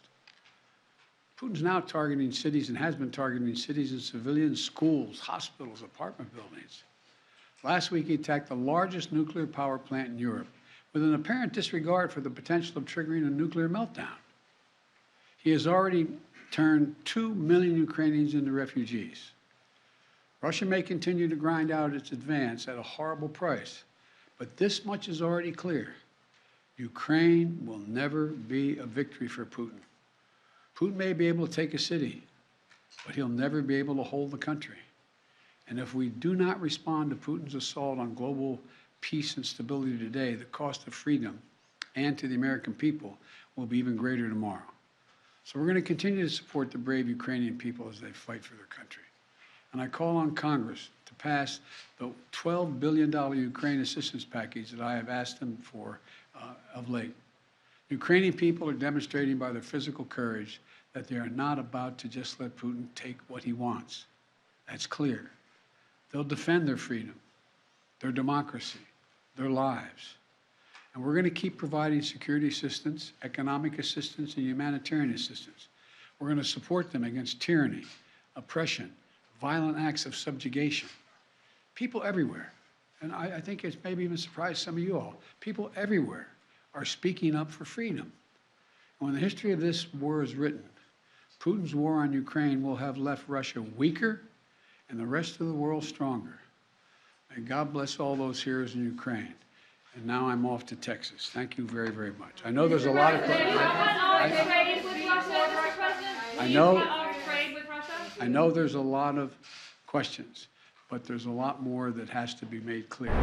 Putin's now targeting cities and has been targeting cities and civilians, schools, hospitals, apartment buildings. Last week, he attacked the largest nuclear power plant in Europe with an apparent disregard for the potential of triggering a nuclear meltdown. He has already turned 2 million Ukrainians into refugees. Russia may continue to grind out its advance at a horrible price, but this much is already clear. Ukraine will never be a victory for Putin. Putin may be able to take a city, but he'll never be able to hold the country. And if we do not respond to Putin's assault on global peace and stability today, the cost of freedom and to the American people will be even greater tomorrow. So we're going to continue to support the brave Ukrainian people as they fight for their country. And I call on Congress to pass the $12 billion Ukraine assistance package that I have asked them for of late. Ukrainian people are demonstrating by their physical courage that they are not about to just let Putin take what he wants. That's clear. They'll defend their freedom, their democracy, their lives. And we're going to keep providing security assistance, economic assistance, and humanitarian assistance. We're going to support them against tyranny, oppression, violent acts of subjugation. People everywhere, and I think it's maybe even surprised some of you all, people everywhere are speaking up for freedom. And when the history of this war is written, Putin's war on Ukraine will have left Russia weaker and the rest of the world stronger. May God bless all those heroes in Ukraine. And now I'm off to Texas. Thank you very, very much. I know there's a lot of questions. I know there's a lot of questions, but there's a lot more that has to be made clear.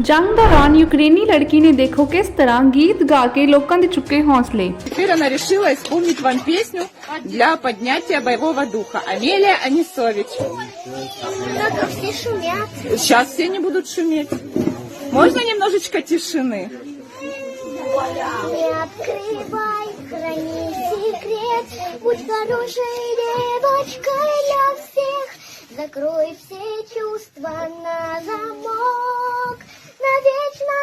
ਜੰਗ ਦੌਰਾਨ ਯੂਕਰੇਨੀ ਲੜਕੀ ਨੇ ਦੇਖੋ ਕਿਸ ਤਰ੍ਹਾਂ ਗੀਤ ਗਾ ਕੇ ਲੋਕਾਂ ਦੇ ਚੁੱਕੇ ਹੌਸਲੇ। Теперь она решила исполнить вам песню для поднятия боевого духа. Амелия Анисович. Все шумят. Сейчас все не будут шуметь. Можно немножечко тишины? Не открывай, храни секрет. Будь хорошей девочкой для всех. Закрой все чувства на замок. Навечно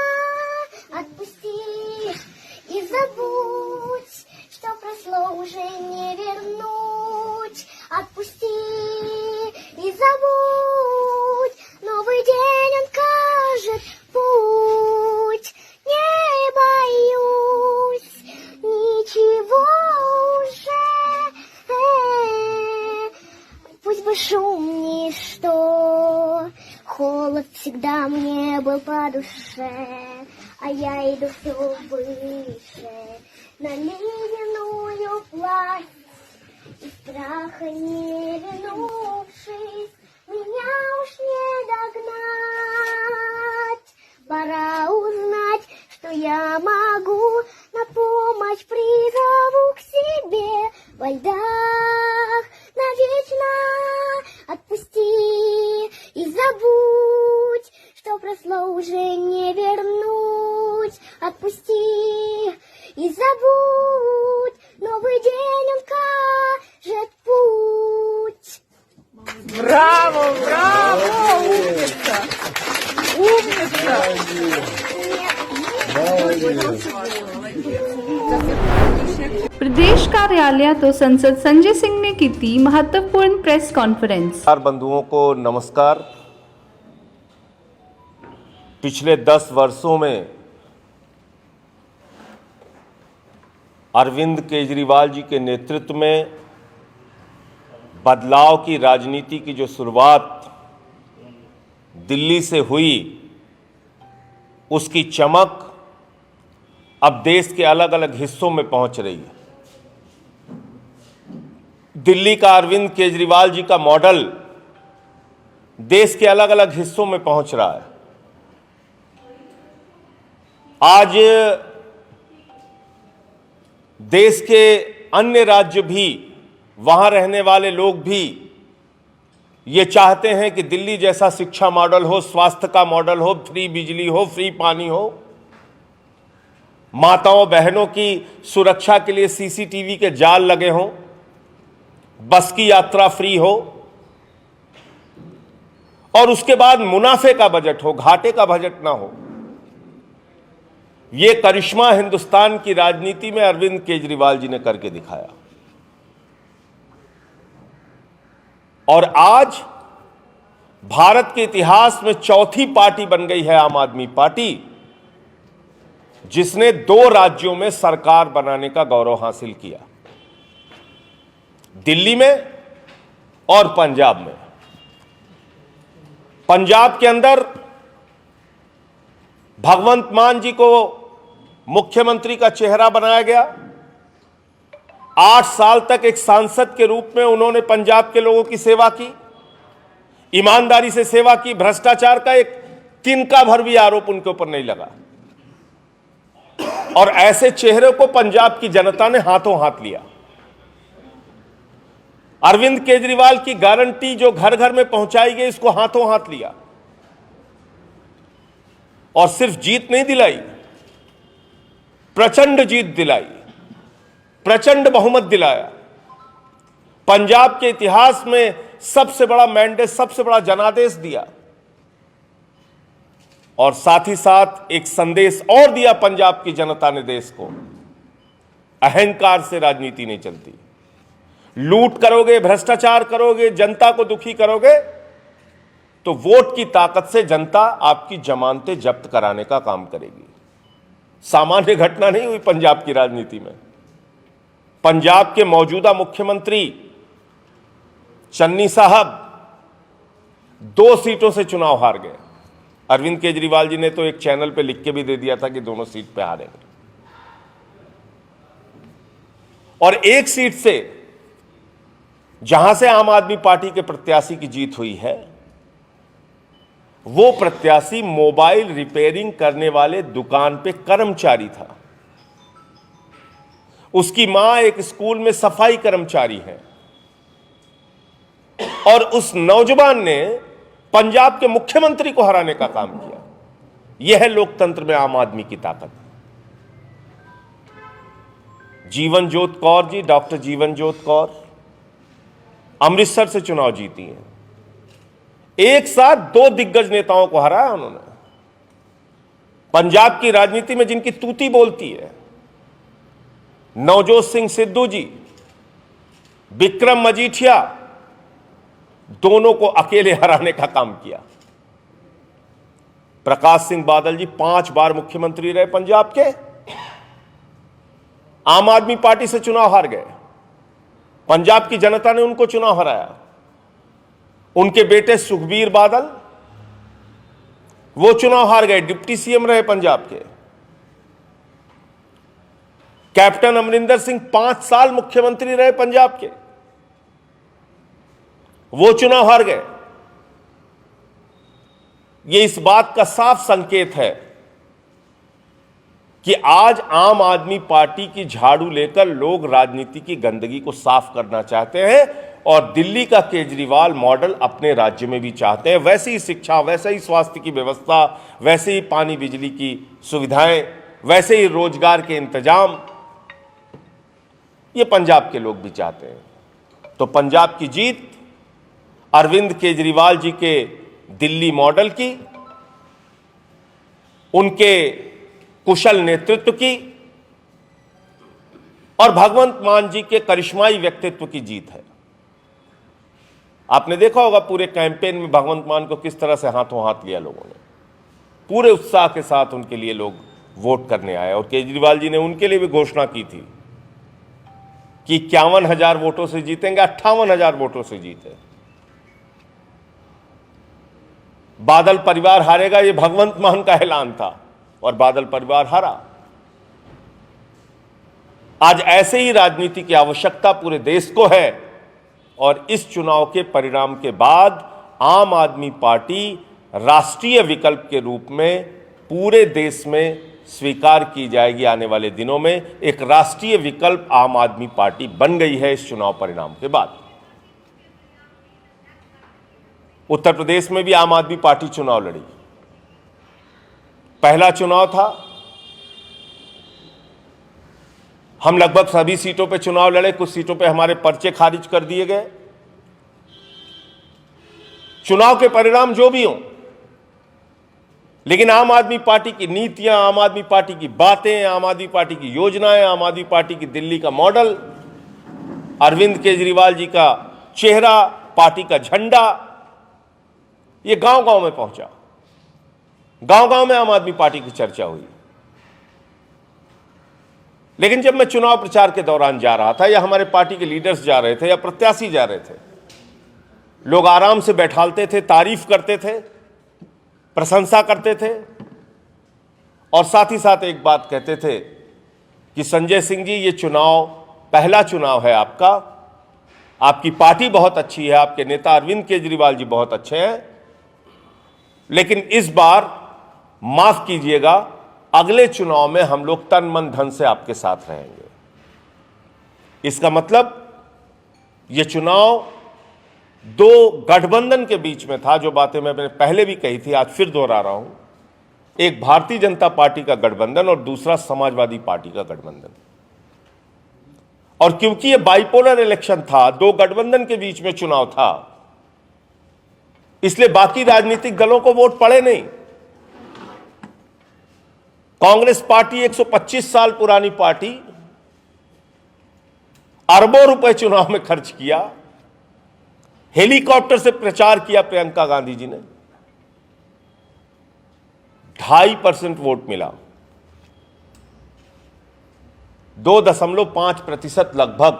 отпусти и забудь, что прошло уже не вернуть. Отпусти и забудь, новый день он кажет путь. Не боюсь ничего уже, пусть бы шум ничто. Холод всегда мне был по душе, а я иду все выше на ледяную власть, и страха не вернувшись, меня уж не догнать. Пора узнать, что я могу, на помощь призову к себе во льдах навечно. Отпусти и забудь, что прошло уже не вернуть. Отпусти и забудь, новый день он кажет путь. Браво, браво, умница! Умница! प्रदेश कार्यालय तो संसद संजय सिंह ने की थी महत्वपूर्ण प्रेस कॉन्फ्रेंस। बंधुओं को नमस्कार। पिछले 10 वर्षों में अरविंद केजरीवाल जी के नेतृत्व में बदलाव की राजनीति की जो शुरुआत दिल्ली से हुई, उसकी चमक अब देश के अलग अलग हिस्सों में पहुंच रही है। दिल्ली का अरविंद केजरीवाल जी का मॉडल देश के अलग अलग हिस्सों में पहुंच रहा है। आज देश के अन्य राज्य भी, वहां रहने वाले लोग भी ये चाहते हैं कि दिल्ली जैसा शिक्षा मॉडल हो, स्वास्थ्य का मॉडल हो, फ्री बिजली हो, फ्री पानी हो, माताओं बहनों की सुरक्षा के लिए सीसीटीवी के जाल लगे हों, बस की यात्रा फ्री हो, और उसके बाद मुनाफे का बजट हो, घाटे का बजट ना हो। यह करिश्मा हिंदुस्तान की राजनीति में अरविंद केजरीवाल जी ने करके दिखाया। और आज भारत के इतिहास में चौथी पार्टी बन गई है आम आदमी पार्टी, जिसने 2 राज्यों में सरकार बनाने का गौरव हासिल किया, दिल्ली में और पंजाब में। पंजाब के अंदर भगवंत मान जी को मुख्यमंत्री का चेहरा बनाया गया। 8 साल तक एक सांसद के रूप में उन्होंने पंजाब के लोगों की सेवा की, ईमानदारी से सेवा की। भ्रष्टाचार का एक तिनका भर भी आरोप उनके ऊपर नहीं लगा। और ऐसे चेहरे को पंजाब की जनता ने हाथों हाथ लिया। अरविंद केजरीवाल की गारंटी जो घर घर में पहुंचाई गई, इसको हाथों हाथ लिया। और सिर्फ जीत नहीं दिलाई, प्रचंड जीत दिलाई, प्रचंड बहुमत दिलाया। पंजाब के इतिहास में सबसे बड़ा मैंडेट, सबसे बड़ा जनादेश दिया और साथ ही साथ एक संदेश और दिया पंजाब की जनता ने देश को, अहंकार से राजनीति नहीं चलती। लूट करोगे, भ्रष्टाचार करोगे, जनता को दुखी करोगे तो वोट की ताकत से जनता आपकी जमानतें जब्त कराने का काम करेगी। सामान्य घटना नहीं हुई पंजाब की राजनीति में। पंजाब के मौजूदा मुख्यमंत्री चन्नी साहब 2 सीटों से चुनाव हार गए। अरविंद केजरीवाल जी ने तो एक चैनल पे लिख के भी दे दिया था कि दोनों सीट पे हारेंगे। और एक सीट से जहां से आम आदमी पार्टी के प्रत्याशी की जीत हुई है, वो प्रत्याशी मोबाइल रिपेयरिंग करने वाले दुकान पे कर्मचारी था। उसकी मां एक स्कूल में सफाई कर्मचारी है और उस नौजवान ने पंजाब के मुख्यमंत्री को हराने का काम किया। यह है लोकतंत्र में आम आदमी की ताकत। जीवन जोत कौर जी, डॉक्टर जीवन जोत कौर अमृतसर से चुनाव जीती हैं। एक साथ 2 दिग्गज नेताओं को हराया उन्होंने। पंजाब की राजनीति में जिनकी तूती बोलती है, नवजोत सिंह सिद्धू जी, विक्रम मजीठिया, दोनों को अकेले हराने का काम किया। प्रकाश सिंह बादल जी 5 बार मुख्यमंत्री रहे पंजाब के, आम आदमी पार्टी से चुनाव हार गए। पंजाब की जनता ने उनको चुनाव हराया। उनके बेटे सुखबीर बादल, वो चुनाव हार गए, डिप्टी सीएम रहे पंजाब के। कैप्टन अमरिंदर सिंह 5 साल मुख्यमंत्री रहे पंजाब के, वो चुनाव हार गए। ये इस बात का साफ संकेत है कि आज आम आदमी पार्टी की झाड़ू लेकर लोग राजनीति की गंदगी को साफ करना चाहते हैं और दिल्ली का केजरीवाल मॉडल अपने राज्य में भी चाहते हैं। वैसे ही शिक्षा, वैसे ही स्वास्थ्य की व्यवस्था, वैसे ही पानी बिजली की सुविधाएं, वैसे ही रोजगार के इंतजाम, ये पंजाब के लोग भी चाहते हैं। तो पंजाब की जीत अरविंद केजरीवाल जी के दिल्ली मॉडल की, उनके कुशल नेतृत्व की और भगवंत मान जी के करिश्माई व्यक्तित्व की जीत है। आपने देखा होगा पूरे कैंपेन में भगवंत मान को किस तरह से हाथों हाथ लिया लोगों ने। पूरे उत्साह के साथ उनके लिए लोग वोट करने आए और केजरीवाल जी ने उनके लिए भी घोषणा की थी कि 51,000 वोटों से जीतेंगे, 58,000 वोटों से जीते। बादल परिवार हारेगा, ये भगवंत मान का ऐलान था और बादल परिवार हारा। आज ऐसे ही राजनीति की आवश्यकता पूरे देश को है और इस चुनाव के परिणाम के बाद आम आदमी पार्टी राष्ट्रीय विकल्प के रूप में पूरे देश में स्वीकार की जाएगी। आने वाले दिनों में एक राष्ट्रीय विकल्प आम आदमी पार्टी बन गई है इस चुनाव परिणाम के बाद। उत्तर प्रदेश में भी आम आदमी पार्टी चुनाव लड़ी। पहला चुनाव था, हम लगभग सभी सीटों पे चुनाव लड़े, कुछ सीटों पे हमारे पर्चे खारिज कर दिए गए। चुनाव के परिणाम जो भी हों, लेकिन आम आदमी पार्टी की नीतियां, आम आदमी पार्टी की बातें, आम आदमी पार्टी की योजनाएं, आम आदमी पार्टी की दिल्ली का मॉडल, अरविंद केजरीवाल जी का चेहरा, पार्टी का झंडा, ये गांव-गांव में पहुंचा। गांव-गांव में आम आदमी पार्टी की चर्चा हुई। लेकिन जब मैं चुनाव प्रचार के दौरान जा रहा था या हमारे पार्टी के लीडर्स जा रहे थे या प्रत्याशी जा रहे थे, लोग आराम से बैठालते थे, तारीफ करते थे, प्रशंसा करते थे और साथ ही साथ एक बात कहते थे कि संजय सिंह जी, ये चुनाव पहला चुनाव है आपका, आपकी पार्टी बहुत अच्छी है, आपके नेता अरविंद केजरीवाल जी बहुत अच्छे हैं, लेकिन इस बार माफ कीजिएगा, अगले चुनाव में हम लोग तन मन धन से आपके साथ रहेंगे। इसका मतलब ये चुनाव 2 गठबंधन के बीच में था। जो बातें मैंने पहले भी कही थी, आज फिर दोहरा रहा हूं। एक भारतीय जनता पार्टी का गठबंधन और दूसरा समाजवादी पार्टी का गठबंधन। और क्योंकि ये बाइपोलर इलेक्शन था, 2 गठबंधन के बीच में चुनाव था, इसलिए बाकी राजनीतिक दलों को वोट पड़े नहीं। कांग्रेस पार्टी 125 साल पुरानी पार्टी, अरबों रुपए चुनाव में खर्च किया, हेलीकॉप्टर से प्रचार किया प्रियंका गांधी जी ने, 2.5% वोट मिला, 2.5% लगभग।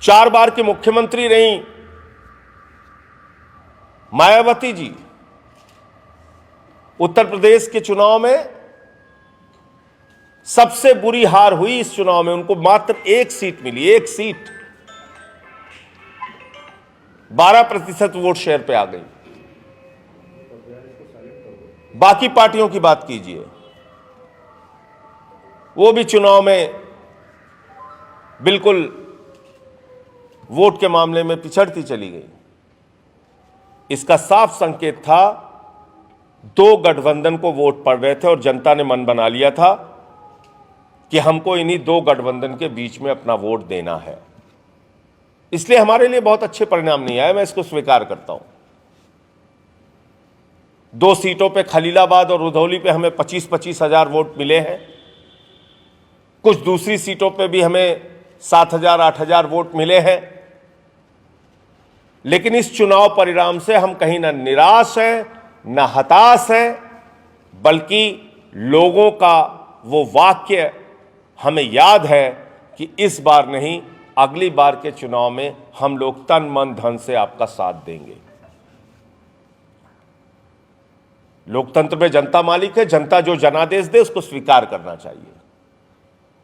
4 बार की मुख्यमंत्री रही मायावती जी, उत्तर प्रदेश के चुनाव में सबसे बुरी हार हुई इस चुनाव में, उनको मात्र 1 सीट मिली, 1 सीट, 12% वोट शेयर पे आ गई। बाकी पार्टियों की बात कीजिए, वो भी चुनाव में बिल्कुल वोट के मामले में पिछड़ती चली गई। इसका साफ संकेत था, 2 गठबंधन को वोट पड़ रहे थे और जनता ने मन बना लिया था कि हमको इन्हीं 2 गठबंधन के बीच में अपना वोट देना है। इसलिए हमारे लिए बहुत अच्छे परिणाम नहीं आए, मैं इसको स्वीकार करता हूं। 2 सीटों पे खलीलाबाद और रुधौली पे हमें 25-25 हजार वोट मिले हैं। कुछ दूसरी सीटों पे भी हमें 7,000-8,000 वोट मिले हैं। लेकिन इस चुनाव परिणाम से हम कहीं ना निराश हैं, ना हताश हैं, बल्कि लोगों का वो वाक्य हमें याद है कि इस बार नहीं, अगली बार के चुनाव में हम लोग तन मन धन से आपका साथ देंगे। लोकतंत्र में जनता मालिक है, जनता जो जनादेश दे उसको स्वीकार करना चाहिए।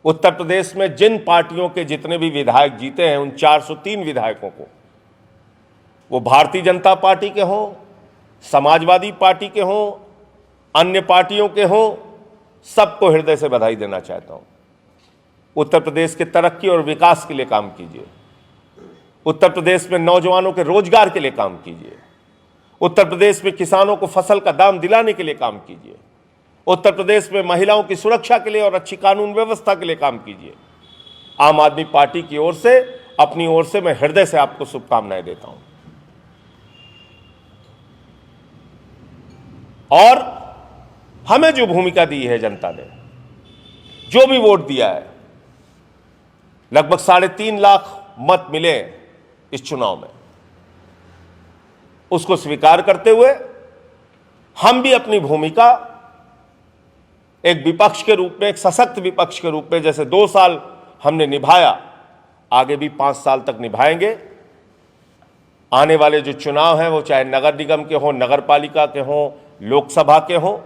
उत्तर प्रदेश में जिन पार्टियों के जितने भी विधायक जीते हैं, उन 403 विधायकों को, वो भारतीय जनता पार्टी के हों, समाजवादी पार्टी के हों, अन्य पार्टियों के हों, सबको हृदय से बधाई देना चाहता हूं। उत्तर प्रदेश के तरक्की और विकास के लिए काम कीजिए। उत्तर प्रदेश में नौजवानों के रोजगार के लिए काम कीजिए। उत्तर प्रदेश में किसानों को फसल का दाम दिलाने के लिए काम कीजिए। उत्तर प्रदेश में महिलाओं की सुरक्षा के लिए और अच्छी कानून व्यवस्था के लिए काम कीजिए। आम आदमी पार्टी की ओर से, अपनी ओर से मैं हृदय से आपको शुभकामनाएं देता हूं। और हमें जो भूमिका दी है जनता ने, जो भी वोट दिया है, लगभग 3.5 लाख मत मिले इस चुनाव में, उसको स्वीकार करते हुए हम भी अपनी भूमिका एक विपक्ष के रूप में, एक सशक्त विपक्ष के रूप में, जैसे 2 साल हमने निभाया, आगे भी 5 साल तक निभाएंगे। आने वाले जो चुनाव हैं, वो चाहे नगर निगम के हों, नगर पालिका के हों, लोकसभा के हों,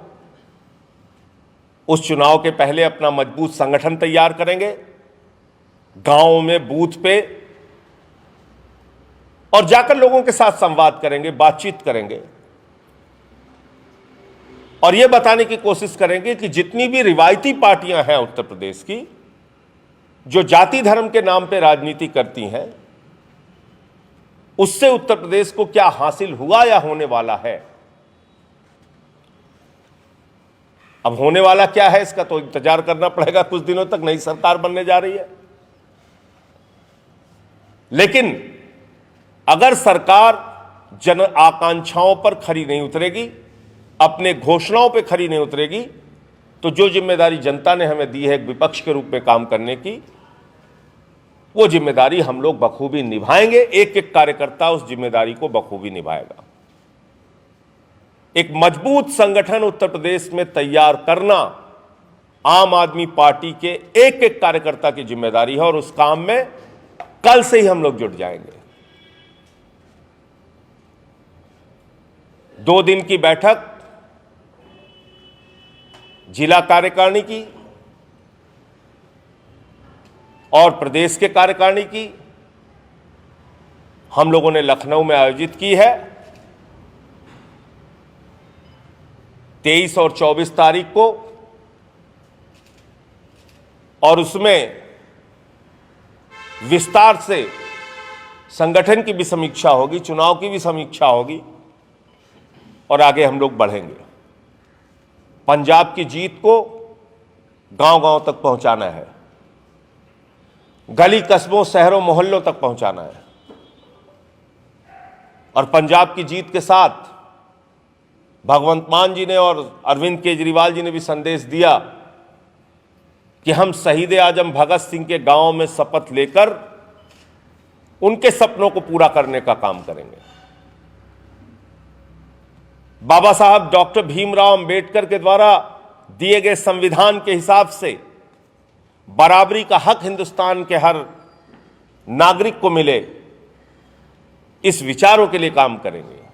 उस चुनाव के पहले अपना मजबूत संगठन तैयार करेंगे, गांवों में, बूथ पे, और जाकर लोगों के साथ संवाद करेंगे, बातचीत करेंगे, और यह बताने की कोशिश करेंगे कि जितनी भी रिवायती पार्टियां हैं उत्तर प्रदेश की, जो जाति धर्म के नाम पे राजनीति करती हैं, उससे उत्तर प्रदेश को क्या हासिल हुआ या होने वाला है। अब होने वाला क्या है, इसका तो इंतजार करना पड़ेगा कुछ दिनों तक, नई सरकार बनने जा रही है। लेकिन अगर सरकार जन आकांक्षाओं पर खरी नहीं उतरेगी, अपने घोषणाओं पर खरी नहीं उतरेगी, तो जो जिम्मेदारी जनता ने हमें दी है एक विपक्ष के रूप में काम करने की, वो जिम्मेदारी हम लोग बखूबी निभाएंगे। एक एक कार्यकर्ता उस जिम्मेदारी को बखूबी निभाएगा। एक मजबूत संगठन उत्तर प्रदेश में तैयार करना आम आदमी पार्टी के एक एक कार्यकर्ता की जिम्मेदारी है, और उस काम में कल से ही हम लोग जुट जाएंगे। 2 दिन की बैठक जिला कार्यकारिणी की और प्रदेश के कार्यकारिणी की हम लोगों ने लखनऊ में आयोजित की है। 23 और 24 तारीख को, और उसमें विस्तार से संगठन की भी समीक्षा होगी, चुनाव की भी समीक्षा होगी, और आगे हम लोग बढ़ेंगे। पंजाब की जीत को गांव-गांव तक पहुंचाना है, गली कस्बों, शहरों, मोहल्लों तक पहुंचाना है, और पंजाब की जीत के साथ भगवंत मान जी ने और अरविंद केजरीवाल जी ने भी संदेश दिया कि हम शहीद आजम भगत सिंह के गांव में शपथ लेकर उनके सपनों को पूरा करने का काम करेंगे। बाबा साहब डॉक्टर भीमराव अंबेडकर के द्वारा दिए गए संविधान के हिसाब से बराबरी का हक हिंदुस्तान के हर नागरिक को मिले, इस विचारों के लिए काम करेंगे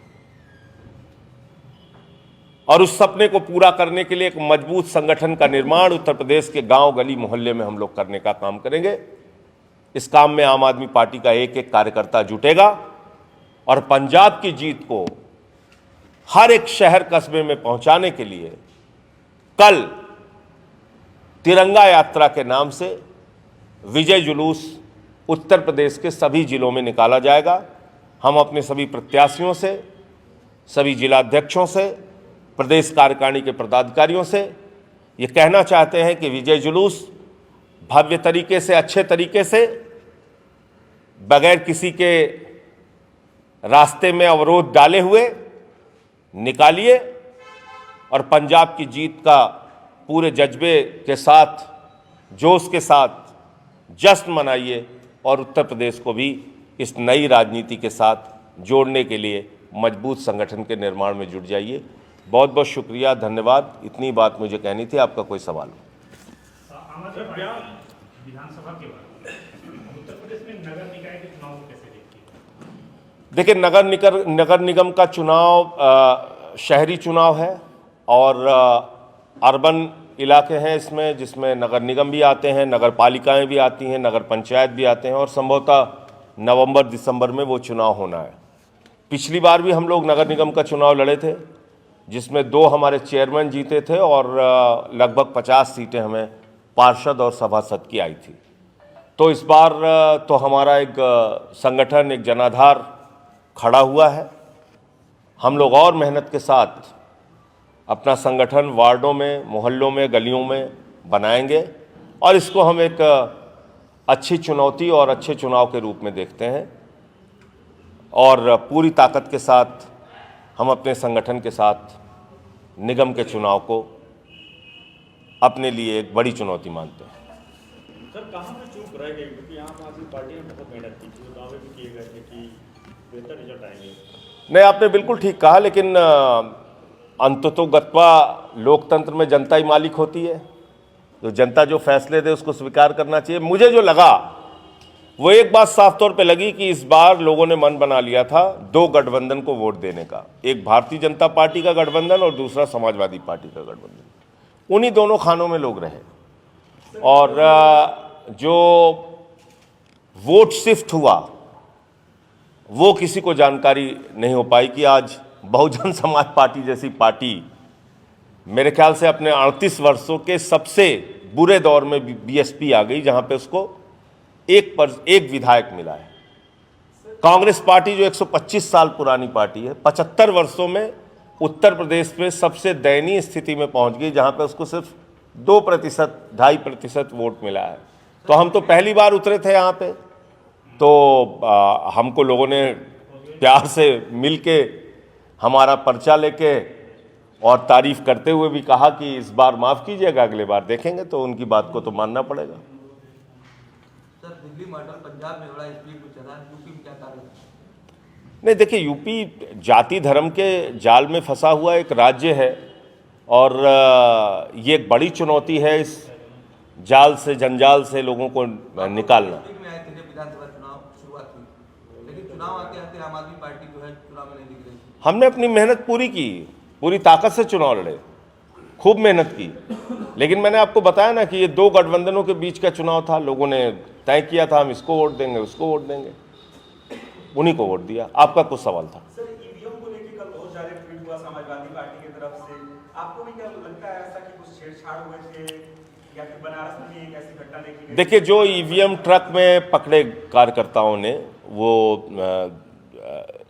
और उस सपने को पूरा करने के लिए एक मजबूत संगठन का निर्माण उत्तर प्रदेश के गांव गली मोहल्ले में हम लोग करने का काम करेंगे। इस काम में आम आदमी पार्टी का एक एक कार्यकर्ता जुटेगा और पंजाब की जीत को हर एक शहर कस्बे में पहुंचाने के लिए कल तिरंगा यात्रा के नाम से विजय जुलूस उत्तर प्रदेश के सभी जिलों में निकाला जाएगा। हम अपने सभी प्रत्याशियों से, सभी जिलाध्यक्षों से, प्रदेश कार्यकारिणी के पदाधिकारियों से ये कहना चाहते हैं कि विजय जुलूस भव्य तरीके से, अच्छे तरीके से, बगैर किसी के रास्ते में अवरोध डाले हुए निकालिए और पंजाब की जीत का पूरे जज्बे के साथ, जोश के साथ जश्न मनाइए और उत्तर प्रदेश को भी इस नई राजनीति के साथ जोड़ने के लिए मजबूत संगठन के निर्माण में जुट जाइए। बहुत बहुत शुक्रिया, धन्यवाद। इतनी बात मुझे कहनी थी। आपका कोई सवाल हो? विधानसभा के बाद उत्तर प्रदेश में नगर निकाय के चुनाव को कैसे देखते हैं? देखिए, नगर निगम का चुनाव शहरी चुनाव है और अर्बन इलाके हैं इसमें, जिसमें नगर निगम भी आते हैं, नगर पालिकाएँ भी आती हैं, नगर पंचायत भी आते हैं और संभवतः नवंबर दिसंबर में वो चुनाव होना है। पिछली बार भी हम लोग नगर निगम का चुनाव लड़े थे, जिसमें 2 हमारे चेयरमैन जीते थे और लगभग 50 सीटें हमें पार्षद और सभासद की आई थी। तो इस बार तो हमारा एक संगठन, एक जनाधार खड़ा हुआ है। हम लोग और मेहनत के साथ अपना संगठन वार्डों में, मोहल्लों में, गलियों में बनाएंगे और इसको हम एक अच्छी चुनौती और अच्छे चुनाव के रूप में देखते हैं और पूरी ताकत के साथ हम अपने संगठन के साथ निगम के चुनाव को अपने लिए एक बड़ी चुनौती मानते हैं। सर, कहाँ पे चूक रह गई? क्योंकि आम आदमी पार्टी ने बहुत मेहनत की थी, दावे भी किए गए थे कि बेहतर रिजल्ट आएंगे। नहीं, आपने बिल्कुल ठीक कहा, लेकिन अंततोगत्वा लोकतंत्र में जनता ही मालिक होती है। तो जनता जो फैसले दे उसको स्वीकार करना चाहिए। मुझे जो लगा वो एक बात साफ तौर पे लगी कि इस बार लोगों ने मन बना लिया था 2 गठबंधन को वोट देने का, एक भारतीय जनता पार्टी का गठबंधन और दूसरा समाजवादी पार्टी का गठबंधन। उन्हीं दोनों खानों में लोग रहे और जो वोट शिफ्ट हुआ वो किसी को जानकारी नहीं हो पाई कि आज बहुजन समाज पार्टी जैसी पार्टी मेरे ख्याल से अपने 38 वर्षों के सबसे बुरे दौर में बीएसपी आ गई, जहां पे उसको एक विधायक मिला है। कांग्रेस पार्टी जो 125 साल पुरानी पार्टी है, 75 वर्षों में उत्तर प्रदेश में सबसे दयनीय स्थिति में पहुंच गई, जहां पे उसको सिर्फ 2%, 2.5% वोट मिला है। तो हम तो पहली बार उतरे थे यहाँ पे, तो हमको लोगों ने प्यार से मिल के हमारा पर्चा लेके और तारीफ करते हुए भी कहा कि इस बार माफ़ कीजिएगा, अगले बार देखेंगे। तो उनकी बात को तो मानना पड़ेगा। सर, दिल्ली मॉडल पंजाब में बड़ा स्पीड में चला, यूपी में क्या कारण? नहीं, देखिए, यूपी जाति धर्म के जाल में फंसा हुआ एक राज्य है और ये एक बड़ी चुनौती है इस जाल से, जंजाल से लोगों को निकालना। विधानसभा चुनाव शुरुआत हुई, लेकिन चुनाव आते आते आम आदमी पार्टी जो है चुनाव में नहीं दिख रही। हमने अपनी मेहनत पूरी की, पूरी ताकत से चुनाव लड़े, खूब मेहनत की, लेकिन मैंने आपको बताया ना कि ये 2 गठबंधनों के बीच का चुनाव था। लोगों ने तय किया था हम इसको वोट देंगे, उसको वोट देंगे, उन्हीं को वोट दिया। आपका कुछ सवाल था? सर, ईवीएम को लेकर कल बहुत ज्यादा ट्वीट हुआ समाजवादी पार्टी की तरफ से, आपको भी क्या लगता है ऐसा कि कुछ छेड़छाड़ हुए थे या फिर बनारस में भी एक ऐसी घटना देखी गई? देखिए, जो ईवीएम ट्रक में पकड़े कार्यकर्ताओं ने, वो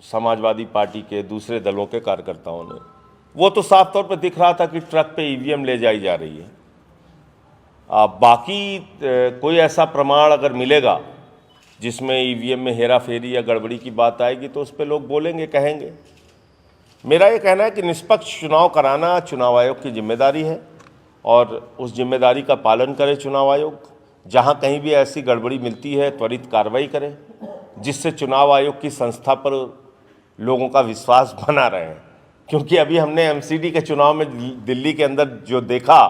समाजवादी पार्टी के दूसरे दलों के कार्यकर्ताओं ने, वो तो साफ तौर पर दिख रहा था कि ट्रक पे ईवीएम ले जाई जा रही है। बाकी कोई ऐसा प्रमाण अगर मिलेगा जिसमें ईवीएम में हेरा फेरी या गड़बड़ी की बात आएगी तो उस पर लोग बोलेंगे, कहेंगे। मेरा ये कहना है कि निष्पक्ष चुनाव कराना चुनाव आयोग की जिम्मेदारी है और उस जिम्मेदारी का पालन करे चुनाव आयोग। जहां कहीं भी ऐसी गड़बड़ी मिलती है त्वरित कार्रवाई करे, जिससे चुनाव आयोग की संस्था पर लोगों का विश्वास बना रहे। क्योंकि अभी हमने एमसीडी के चुनाव में दिल्ली के अंदर जो देखा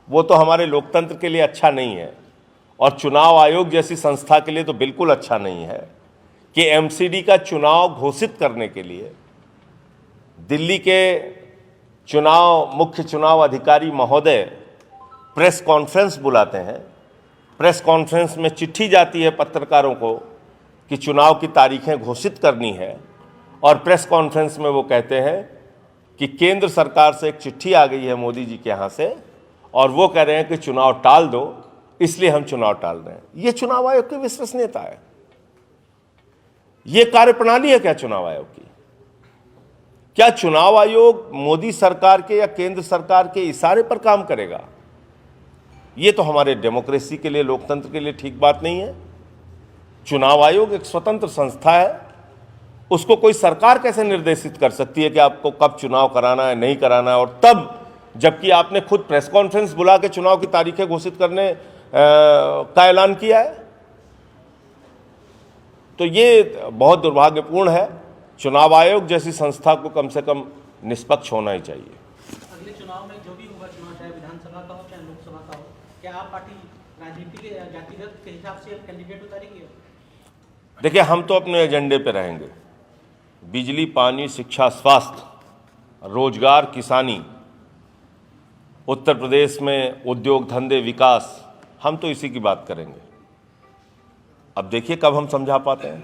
वो तो हमारे लोकतंत्र के लिए अच्छा नहीं है और चुनाव आयोग जैसी संस्था के लिए तो बिल्कुल अच्छा नहीं है कि एमसीडी का चुनाव घोषित करने के लिए दिल्ली के मुख्य चुनाव अधिकारी महोदय प्रेस कॉन्फ्रेंस बुलाते हैं। प्रेस कॉन्फ्रेंस में चिट्ठी जाती है पत्रकारों को कि चुनाव की तारीखें घोषित करनी है और प्रेस कॉन्फ्रेंस में वो कहते हैं कि केंद्र सरकार से एक चिट्ठी आ गई है मोदी जी के यहाँ से और वो कह रहे हैं कि चुनाव टाल दो, इसलिए हम चुनाव टाल रहे हैं। ये चुनाव आयोग की विश्वसनीयता है? ये कार्यप्रणाली है क्या चुनाव आयोग की? क्या चुनाव आयोग मोदी सरकार के या केंद्र सरकार के इशारे पर काम करेगा? ये तो हमारे डेमोक्रेसी के लिए, लोकतंत्र के लिए ठीक बात नहीं है। चुनाव आयोग एक स्वतंत्र संस्था है, उसको कोई सरकार कैसे निर्देशित कर सकती है कि आपको कब चुनाव कराना है, नहीं कराना है? और तब जबकि आपने खुद प्रेस कॉन्फ्रेंस बुला के चुनाव की तारीखें घोषित करने का ऐलान किया है। तो ये बहुत दुर्भाग्यपूर्ण है। चुनाव आयोग जैसी संस्था को कम से कम निष्पक्ष होना ही चाहिए। अगले चुनाव में जो भी होगा चुनाव, चाहे विधानसभा का हो चाहे लोकसभा का हो, क्या आप पार्टी राजनीति के जातिगत के हिसाब से कैंडिडेट उतारेगी? देखिए, हम तो अपने एजेंडे पे रहेंगे। बिजली, पानी, शिक्षा, स्वास्थ्य, रोजगार, किसानी, उत्तर प्रदेश में उद्योग धंधे, विकास, हम तो इसी की बात करेंगे। अब देखिए कब हम समझा पाते हैं।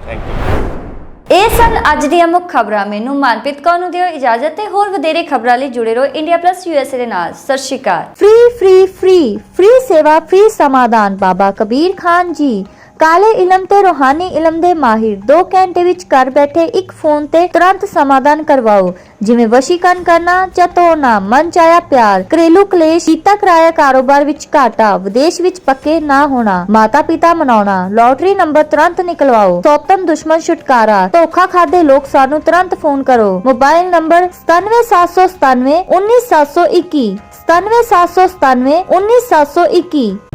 Thank you. ਇਹ ਸਨ ਅੱਜ ਦੀਆਂ ਮੁੱਖ ਖਬਰਾਂ। ਮੈਨੂੰ ਮਨਪ੍ਰੀਤ ਕੌਰ ਨੂੰ ਦਿਓ ਇਜਾਜ਼ਤ ਤੇ ਹੋਰ ਵਧੇਰੇ ਖਬਰਾਂ ਲਈ ਜੁੜੇ ਰਹੋ ਇੰਡੀਆ ਪਲੱਸ USA ਦੇ ਨਾਲ। ਸਤਿ ਸ਼੍ਰੀ ਅਕਾਲ। ਫ੍ਰੀ ਸੇਵਾ, ਫ੍ਰੀ ਸਮਾਧਾਨ। ਬਾਬਾ ਕਬੀਰ ਖਾਨ ਜੀ ਕਾਲੇ ਇਲਮ ਤੇ ਰੂਹਾਨੀ ਇਲਮ ਦੇ ਮਾਹਿਰ 2 ਘੰਟੇ ਵਿੱਚ ਘਰ ਬੈਠੇ ਇੱਕ ਫੋਨ ਤੇ ਤੁਰੰਤ ਸਮਾਧਾਨ ਕਰਵਾਓ, ਜਿਵੇਂ ਵਸ਼ੀਕਰਨ ਕਰਨਾ ਜਾਂ ਤੋੜਨਾ, ਮਨ ਚਾਹਿਆ ਪਿਆਰ, ਘਰੇਲੂ ਕਲੇਸ਼, ਕੀਤਾ ਕਰਾਇਆ ਕਾਰੋਬਾਰ ਵਿੱਚ ਘਾਟਾ, ਵਿਦੇਸ਼ ਵਿੱਚ ਪੱਕੇ ਨਾ ਹੋਣਾ, ਮਾਤਾ ਪਿਤਾ ਮਨਾਉਣਾ, ਲੋਟਰੀ ਨੰਬਰ ਤੁਰੰਤ ਨਿਕਲਵਾਓ, ਸੌਤਨ ਦੁਸ਼ਮਨ ਛੁਟਕਾਰਾ, ਧੋਖਾ ਖਾਦੇ ਲੋਕ ਸਾਨੂੰ ਤੁਰੰਤ ਫੋਨ ਕਰੋ। Mobile number 97797 19721 97797 19721।